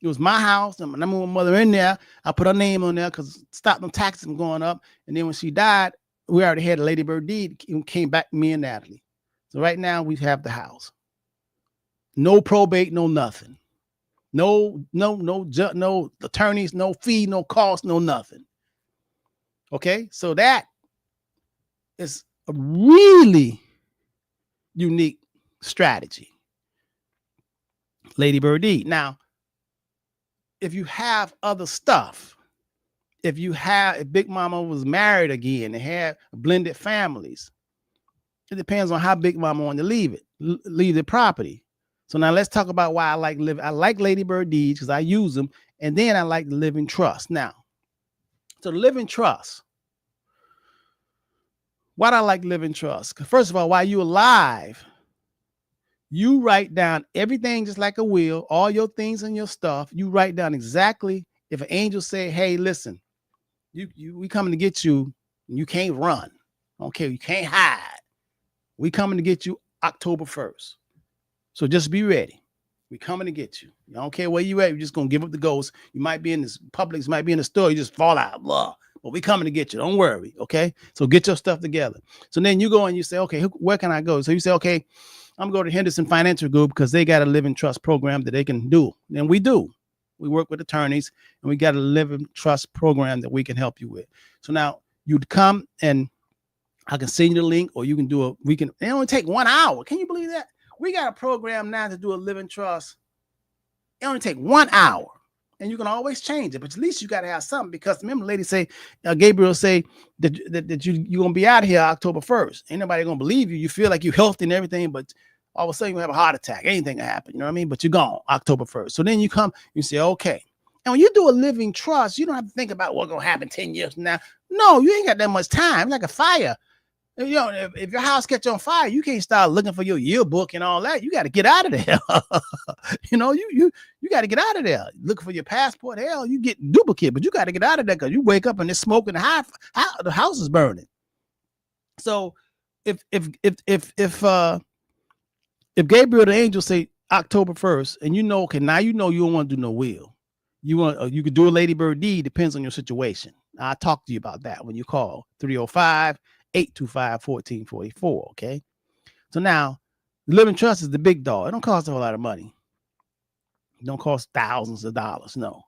It was my house, and I moved my mother in there. I put her name on there because stop them taxes from going up. And then when she died, we already had a ladybird deed. It came back to me and Natalie. So right now we have the house. No probate, no nothing. No attorneys, no fee, no cost, no nothing. Okay, so that is a really unique strategy. Ladybird deed. Now, if you have other stuff, if Big Mama was married again and had blended families, it depends on how Big Mama wanted to leave the property. So now let's talk about why I like ladybird deeds, because I use them, and then I like the living trust. Now, so the living trust. Why do I like living trust? Because first of all, while you're alive, you write down everything just like a will, all your things and your stuff. You write down exactly if an angel say, hey, listen, we coming to get you, and you can't run. Okay, you can't hide. We coming to get you October 1st. So just be ready. We coming to get you. I don't care where you at. You're just going to give up the ghost. You might be in this Publix, might be in the store. You just fall out. Blah. But we coming to get you. Don't worry. Okay. So get your stuff together. So then you go and you say, okay, where can I go? So you say, okay, I'm going to Henderson Financial Group because they got a living trust program that they can do. And we do. We work with attorneys and we got a living trust program that we can help you with. So now you'd come and I can send you the link, or you can it only take 1 hour. Can you believe that? We got a program now to do a living trust. It only take 1 hour. And you can always change it, but at least you got to have something, because remember, lady say, Gabriel say that you're going to be out here October 1st. Ain't nobody going to believe you. You feel like you're healthy and everything, but all of a sudden you have a heart attack. Anything can happen. You know what I mean? But you're gone October 1st. So then you come, you say, okay. And when you do a living trust, you don't have to think about what's going to happen 10 years from now. No, you ain't got that much time. It's like a fire. You know, if your house catch on fire, you can't start looking for your yearbook and all that. You got to get out of there. You know, you got to get out of there. Looking for your passport. Hell, you get duplicate, but you got to get out of there because you wake up and there's smoke and the house is burning. So if Gabriel the angel say October 1st, and you know, okay, now you know you don't want to do no will. You could do a ladybird deed, depends on your situation. I'll talk to you about that when you call 305-825-1444. Okay. So now the living trust is the big dog. It don't cost a whole lot of money. It don't cost thousands of dollars. No.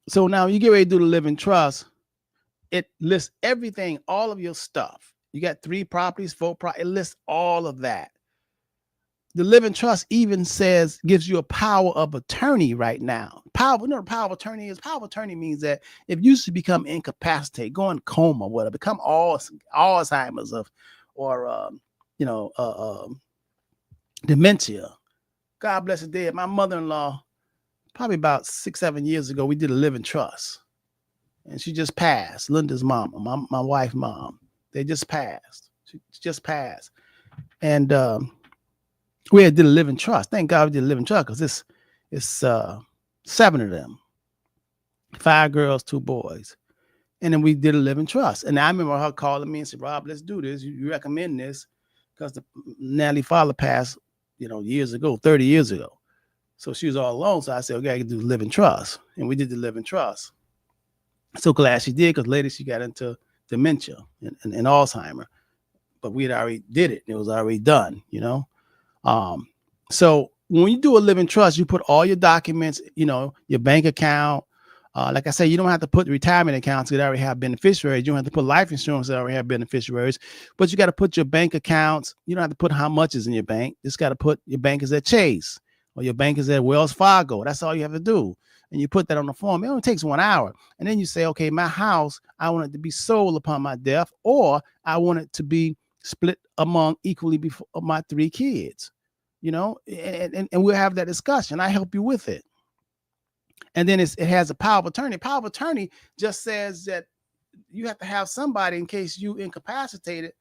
So now you get ready to do the living trust. It lists everything, all of your stuff. You got 3 properties, 4 properties. It lists all of that. The living trust even gives you a power of attorney right now. Power of attorney is? Power of attorney means that if you used to become incapacitated, go in coma, whatever, become Alzheimer's or dementia. God bless his dead. My mother-in-law, probably about 6-7 years ago, we did a living trust. And she just passed. Linda's mama, my wife's mom. They just passed. She just passed. And we did a living trust. Thank God we did a living trust because it's 7 of them. 5 girls, 2 boys. And then we did a living trust. And I remember her calling me and said, Rob, let's do this. You recommend this because Natalie father passed, years ago, 30 years ago. So she was all alone. So I said, okay, I can do the living trust. And we did the living trust. So glad she did because later she got into dementia and Alzheimer. But we had already did it. It was already done, So when you do a living trust, you put all your documents, your bank account. Like I said, you don't have to put retirement accounts that already have beneficiaries. You don't have to put life insurance that already have beneficiaries, but you got to put your bank accounts. You don't have to put how much is in your bank. Just got to put your bank is at Chase or your bank is at Wells Fargo. That's all you have to do. And you put that on the form. It only takes 1 hour. And then you say, okay, my house, I want it to be sold upon my death, or I want it to be split among equally before my 3 kids, and we'll have that discussion. I help you with it. And then it has a power of attorney. Power of attorney just says that you have to have somebody in case you incapacitated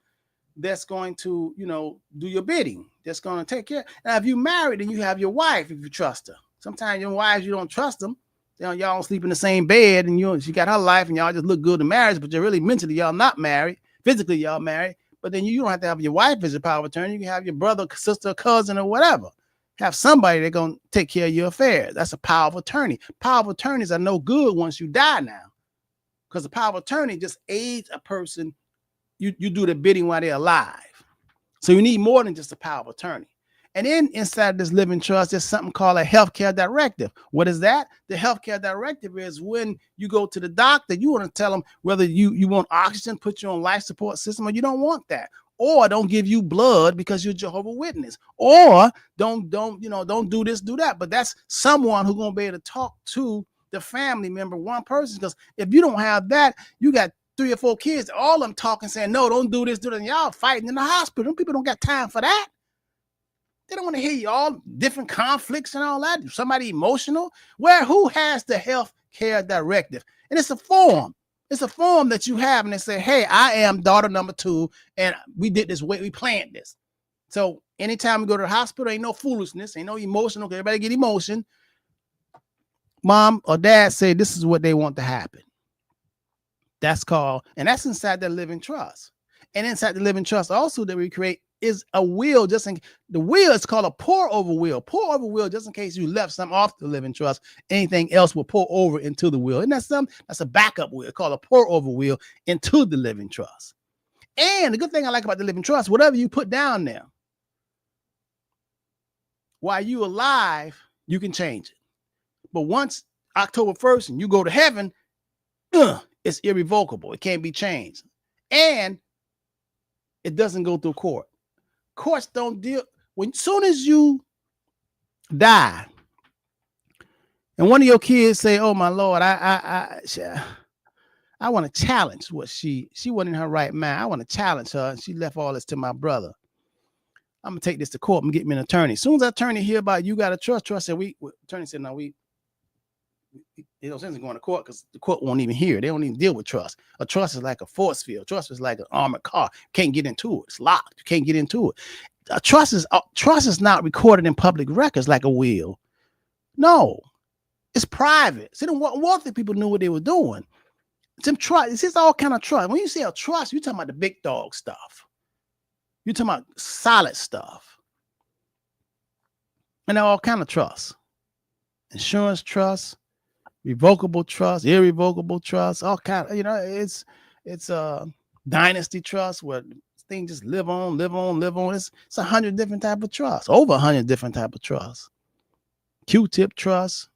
that's going to, do your bidding. That's going to take care. Now, if you married and you have your wife, if you trust her, sometimes your wives, you don't trust them. Y'all don't sleep in the same bed and she got her life and y'all just look good in marriage, but you're really mentally, y'all not married. Physically, y'all married. But then you don't have to have your wife as a power of attorney. You can have your brother, sister, cousin, or whatever. Have somebody that's going to take care of your affairs. That's a power of attorney. Power of attorneys are no good once you die now. Because the power of attorney just aids a person. You do the bidding while they're alive. So you need more than just a power of attorney. And then inside this living trust, there's something called a healthcare directive. What is that? The healthcare directive is when you go to the doctor, you want to tell them whether you want oxygen, put you on life support system, or you don't want that. Or don't give you blood because you're Jehovah's Witness. Or don't do this, do that. But that's someone who's going to be able to talk to the family member, one person. Because if you don't have that, you got 3 or 4 kids, all of them talking, saying, no, don't do this, do that. And y'all fighting in the hospital. Them people don't got time for that. They don't want to hear you all different conflicts and all that. Somebody emotional. Who has the health care directive? And it's a form. It's a form that you have, and they say, hey, I am daughter number 2, and we did this way, we planned this. So anytime we go to the hospital, ain't no foolishness, ain't no emotional. Everybody get emotion. Mom or dad say this is what they want to happen. That's called, and that's inside the living trust. And inside the living trust also that we create is a will. The will is called a pour over will. Pour over will, just in case you left something off the living trust, anything else will pour over into the will. And that's a backup will called a pour over will into the living trust. And the good thing I like about the living trust, whatever you put down there, while you alive, you can change it. But once October 1st and you go to heaven, it's irrevocable. It can't be changed. And it doesn't go through court. Courts don't deal soon as you die and one of your kids say, oh my Lord, I want to challenge what she wasn't in her right mind. I want to challenge her. And she left all this to my brother. I'm gonna take this to court and get me an attorney. As soon as the attorney hear about you got a trust said attorney said, no, no sense in going to court because the court won't even hear it. They don't even deal with trust. A trust is like a force field. Trust is like an armored car. You can't get into it. It's locked. You can't get into it. A trust is not recorded in public records like a will. No, it's private. See, the wealthy people knew what they were doing. Some trust. This is all kind of trust. When you say a trust, you're talking about the big dog stuff. You're talking about solid stuff. And they're all kind of trusts. Insurance trusts, revocable trust, irrevocable trust, all kind of, it's a dynasty trust where things just live on. It's 100 different type of trusts, over 100 different type of trusts. Q-tip trust,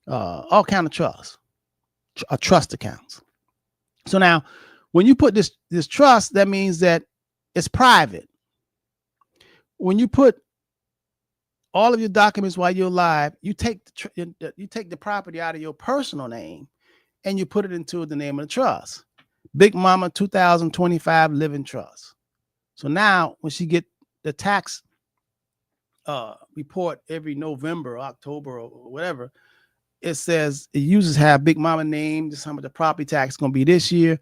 all kind of trusts, trust accounts. So now, when you put this trust, that means that it's private. When you put all of your documents while you're alive, you take the property out of your personal name and you put it into the name of the trust. Big Mama 2025 Living Trust. So now when she get the tax report every November, October, or whatever, it says it uses have Big Mama name, just how much the property tax is going to be this year.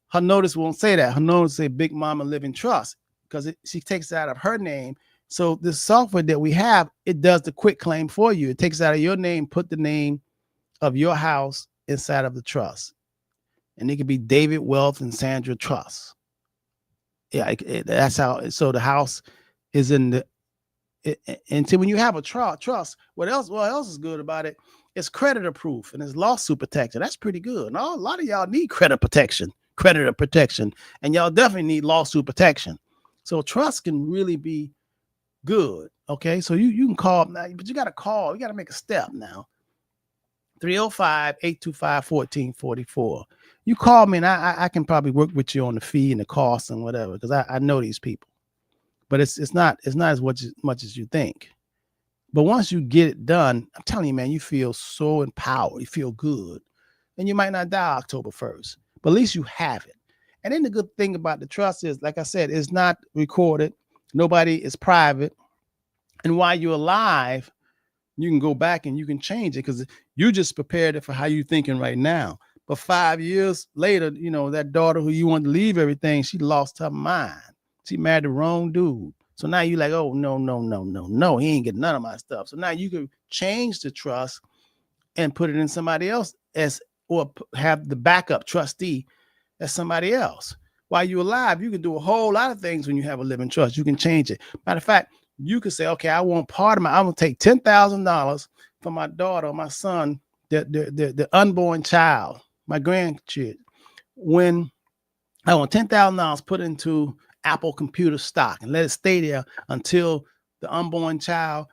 Her notice won't say that. Her notice say Big Mama Living Trust because she takes it out of her name. So the software that we have, it does the quick claim for you. It takes it out of your name, put the name of your house inside of the trust. And it could be David Wealth and Sandra Trust. Yeah, that's how. So the house is in the, and so when you have a trust, what else is good about it? It's creditor proof and it's lawsuit protection. That's pretty good. Now, a lot of y'all need creditor protection, and y'all definitely need lawsuit protection. So trust can really be good. Okay, so you can call now, but you got to call. You got to make a step now. 305-825-1444. You call me and I can probably work with you on the fee and the costs and whatever because I know these people. But it's not as much as you think. But once you get it done, I'm telling you, man, you feel so empowered. You feel good, and you might not die October 1st, but at least you have it. And then the good thing about the trust is, like I said, it's not recorded. Nobody is private. And while you're alive, you can go back and you can change it because you just prepared it for how you're thinking right now. But 5 years later, that daughter who you wanted to leave everything, she lost her mind. She married the wrong dude. So now you're like, oh, no, he ain't getting none of my stuff. So now you can change the trust and put it in somebody else or have the backup trustee as somebody else. While you're alive, you can do a whole lot of things when you have a living trust. You can change it. Matter of fact, you could say, okay, I want part of I'm going to take $10,000 for my daughter or my son, the unborn child, my grandchild. When I want $10,000 put into Apple computer stock and let it stay there until the unborn child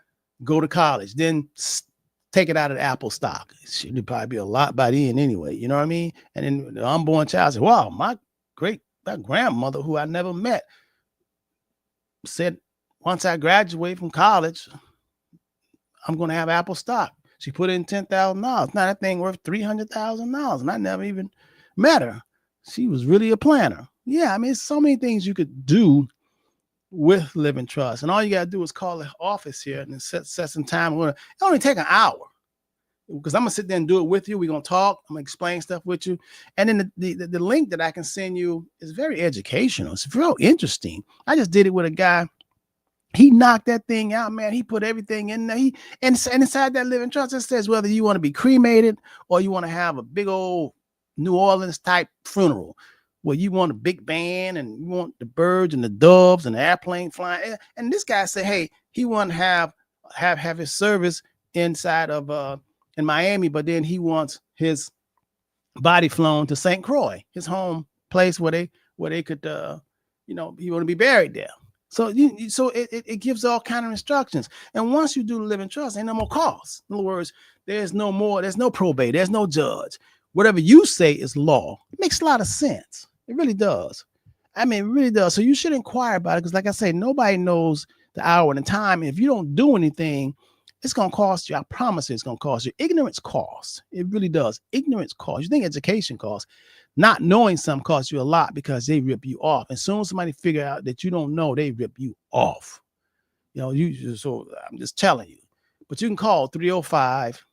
go to college. Then take it out of the Apple stock. It should probably be a lot by then anyway. You know what I mean? And then the unborn child said, wow, my grandmother who I never met said, once I graduate from college, I'm going to have Apple stock. She put in $10,000. Now that thing worth $300,000, and I never even met her. She was really a planner. Yeah, I mean, so many things you could do with living trust, and all you got to do is call the office here and set some time. It only take an hour because I'm gonna sit there and do it with you. We're gonna talk. I'm gonna explain stuff with you, and then the link that I can send you is very educational. It's real interesting. I just did it with a guy. He knocked that thing out, man. He put everything in there. And inside that living trust, it says whether you want to be cremated or you want to have a big old New Orleans type funeral where you want a big band and you want the birds and the doves and the airplane flying. And this guy said, hey, he want to have his service inside of in Miami, but then he wants his body flown to St. Croix, his home place where they could he want to be buried there. So it gives all kind of instructions. And once you do the living trust, ain't no more costs. In other words, there's no probate, there's no judge. Whatever you say is law. It makes a lot of sense. It really does. I mean, it really does. So you should inquire about it because, like I say, nobody knows the hour and the time. If you don't do anything, it's going to cost you. I promise you it's going to cost you. Ignorance costs. It really does. Ignorance costs. You think education costs. Not knowing something costs you a lot because they rip you off. And soon as somebody figure out that you don't know, they rip you off. So I'm just telling you. But you can call 305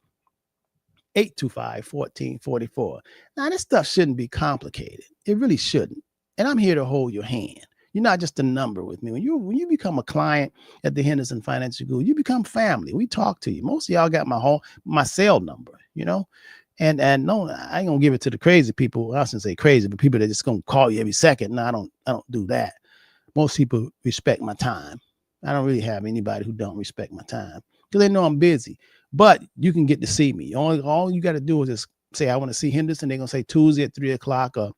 825-1444. Now, this stuff shouldn't be complicated. It really shouldn't. And I'm here to hold your hand. You're not just a number with me. When you become a client at the Henderson Financial Group, you become family. We talk to you. Most of y'all got my cell number, And no, I ain't gonna give it to the crazy people. I shouldn't say crazy, but people that just gonna call you every second. No, I don't do that. Most people respect my time. I don't really have anybody who don't respect my time because they know I'm busy. But you can get to see me. All you got to do is just say, I want to see Henderson. They're going to say Tuesday at 3:00 or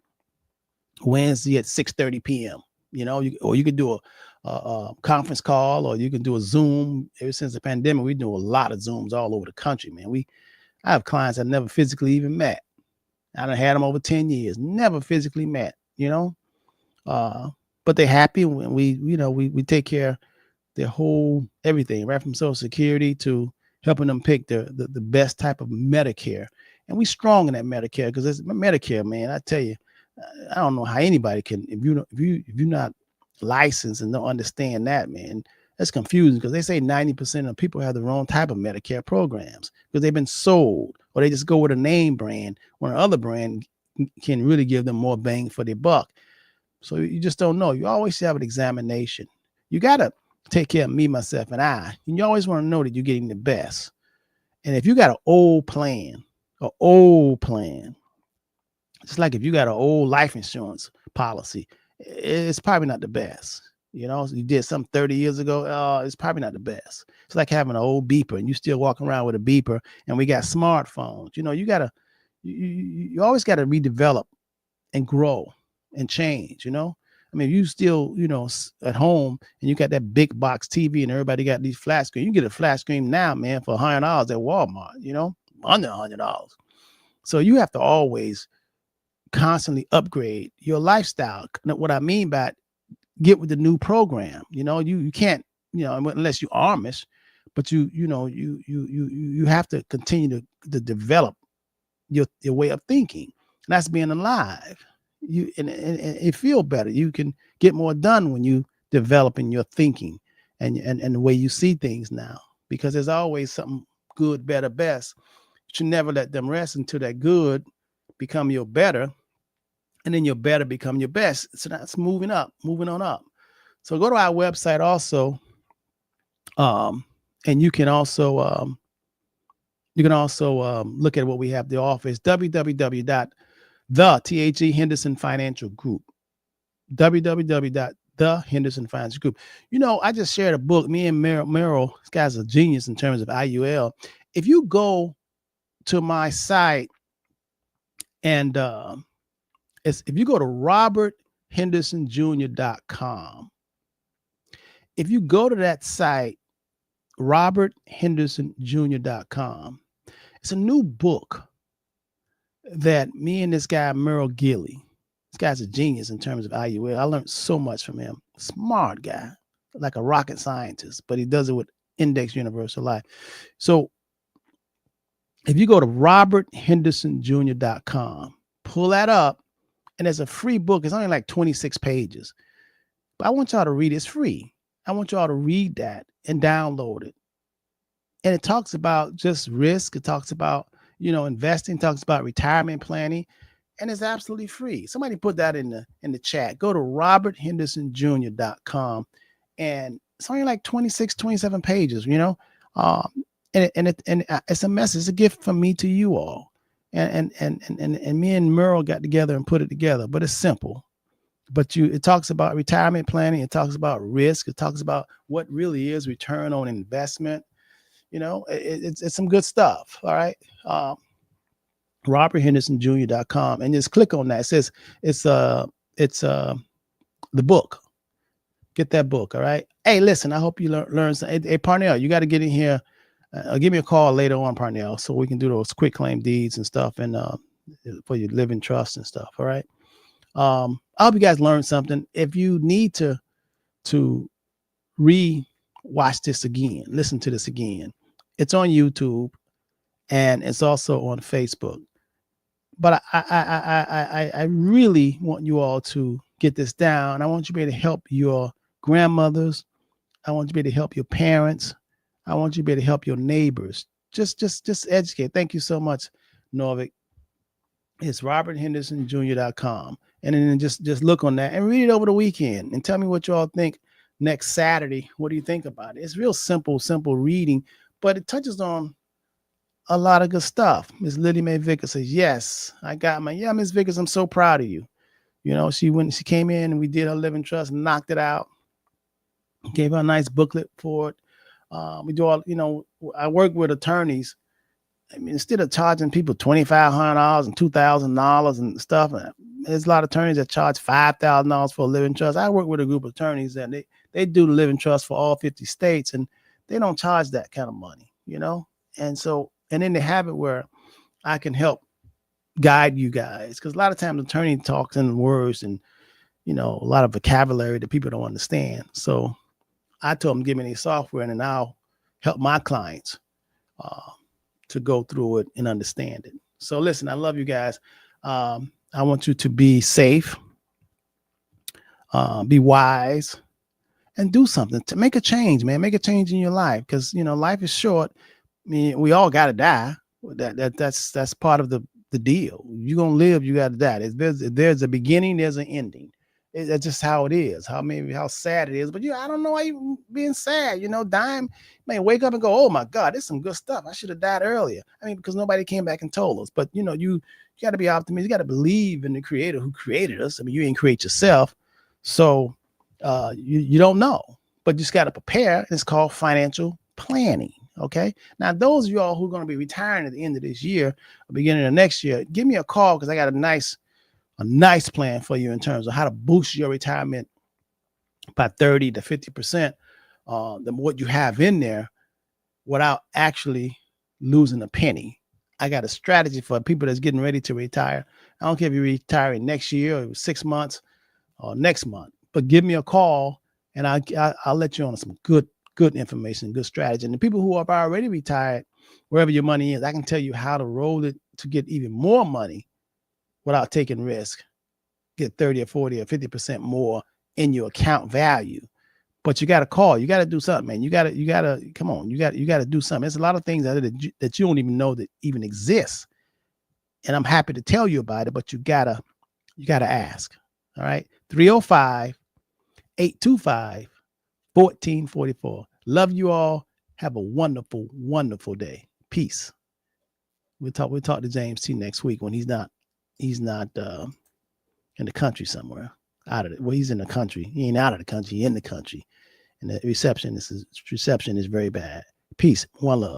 Wednesday at 6:30 p.m. Or you can do a conference call, or you can do a Zoom. Ever since the pandemic, we do a lot of Zooms all over the country, man. I have clients I never physically even met. I done had them over 10 years, never physically met, but they're happy when we take care of their whole everything, right from Social Security to helping them pick the best type of Medicare. And we strong in that Medicare because it's Medicare, man. I tell you, I don't know how anybody can, if you're not licensed and don't understand that, man, that's confusing because they say 90% of people have the wrong type of Medicare programs because they've been sold, or they just go with a name brand when another brand can really give them more bang for their buck. So you just don't know. You always have an examination. You got to take care of me, myself, and I. And you always want to know that you're getting the best. And if you got an old plan, just like if you got an old life insurance policy, it's probably not the best. You did something 30 years ago, it's probably not the best. It's like having an old beeper and you still walking around with a beeper, and we got smartphones. You always got to redevelop and grow and change, I mean, if you still, at home and you got that big box TV and everybody got these flat screen, you get a flat screen now, man, for $100 at Walmart, under $100. So you have to always constantly upgrade your lifestyle. What I mean by get with the new program, you can't, unless you're Amish, but you have to continue to develop your way of thinking. And that's being alive. And it feel better. You can get more done when you developing your thinking and the way you see things now, because there's always something good, better, best. You should never let them rest until that good become your better, and then your better become your best. So that's moving on up. So go to our website also, and you can also look at what we have to offer. It's www.the Henderson Financial Group. www.the Henderson Financial Group. I just shared a book. Me and Merrill, this guy's a genius in terms of IUL. If you go to my site and if you go to roberthendersonjr.com, if you go to that site, roberthendersonjr.com, it's a new book that me and this guy, Merrill Gilley, this guy's a genius in terms of IUL. I learned so much from him. Smart guy, like a rocket scientist, but he does it with Index Universal Life. So if you go to roberthendersonjr.com, pull that up, and there's a free book. It's only like 26 pages. But I want y'all to read it. It's free. I want y'all to read that and download it. And it talks about just risk. It talks about, investing, talks about retirement planning, and it's absolutely free. Somebody put that in the chat. Go to roberthendersonjr.com, and it's only like 26, 27 pages, and it's a message, it's a gift from me to you all. And me and Merle got together and put it together, but it's simple. But it talks about retirement planning. It talks about risk. It talks about what really is return on investment. It's some good stuff. All right. roberthendersonjr.com, and just click on that. It says it's the book. Get that book. All right. Hey, listen, I hope you learn something. Hey, Parnell, you got to get in here. Give me a call later on, Parnell, so we can do those quick claim deeds and stuff, and for your living trust and stuff. All right. I hope you guys learned something. If you need to re-watch this again, listen to this again, it's on YouTube and it's also on Facebook. But I really want you all to get this down. I want you to be able to help your grandmothers. I want you to be able to help your parents. I want you to be able to help your neighbors. Just educate. Thank you so much, Norvik. It's roberthendersonjr.com. And then just look on that and read it over the weekend and tell me what you all think next Saturday. What do you think about it? It's real simple reading, but it touches on a lot of good stuff. Miss Lily Mae Vickers says, yes, I got my, yeah, Miss Vickers, I'm so proud of you. You know, she came in and we did her living trust, knocked it out, gave her a nice booklet for it. We do all, you know, I work with attorneys. I mean, instead of charging people $2,500 and $2,000 and stuff, there's a lot of attorneys that charge $5,000 for a living trust. I work with a group of attorneys and they do the living trust for all 50 states, and they don't charge that kind of money, you know? And so, and then they have it where I can help guide you guys, because a lot of times attorney talks in words and, you know, a lot of vocabulary that people don't understand. So I told them, give me any software and then I'll help my clients to go through it and understand it. So listen, I love you guys. I want you to be safe, be wise, and do something to make a change, man. Make a change in your life, because, you know, life is short. I mean, we all got to die. That's part of the deal. You're going to live, you got to die. If there's a beginning, there's an ending. That's just how it is. How sad it is. But I don't know why you being sad. You know, dying, man, wake up and go, oh my God, this is some good stuff. I should have died earlier. I mean, because nobody came back and told us. But you know, you got to be optimistic. You got to believe in the Creator who created us. I mean, you ain't create yourself, so you don't know. But you just got to prepare. It's called financial planning. Okay. Now, those of y'all who are going to be retiring at the end of this year, or beginning of next year, give me a call, because I got a nice plan for you in terms of how to boost your retirement by 30 to 50%, than what you have in there without actually losing a penny. I got a strategy for people that's getting ready to retire. I don't care if you're retiring next year or 6 months or next month, but give me a call and I'll let you on some good information, good strategy. And the people who have already retired, wherever your money is, I can tell you how to roll it to get even more money without taking risk. Get 30 or 40 or 50% more in your account value. But you got to call. You got to do something, man. You got to come on. You got to do something. There's a lot of things that you don't even know that even exist. And I'm happy to tell you about it, but you got to ask. All right. 305-825-1444. Love you all. Have a wonderful, wonderful day. Peace. We'll talk to James T next week when he's not in the country somewhere. He's in the country. He ain't out of the country. He in the country. And the reception is very bad. Peace. One love.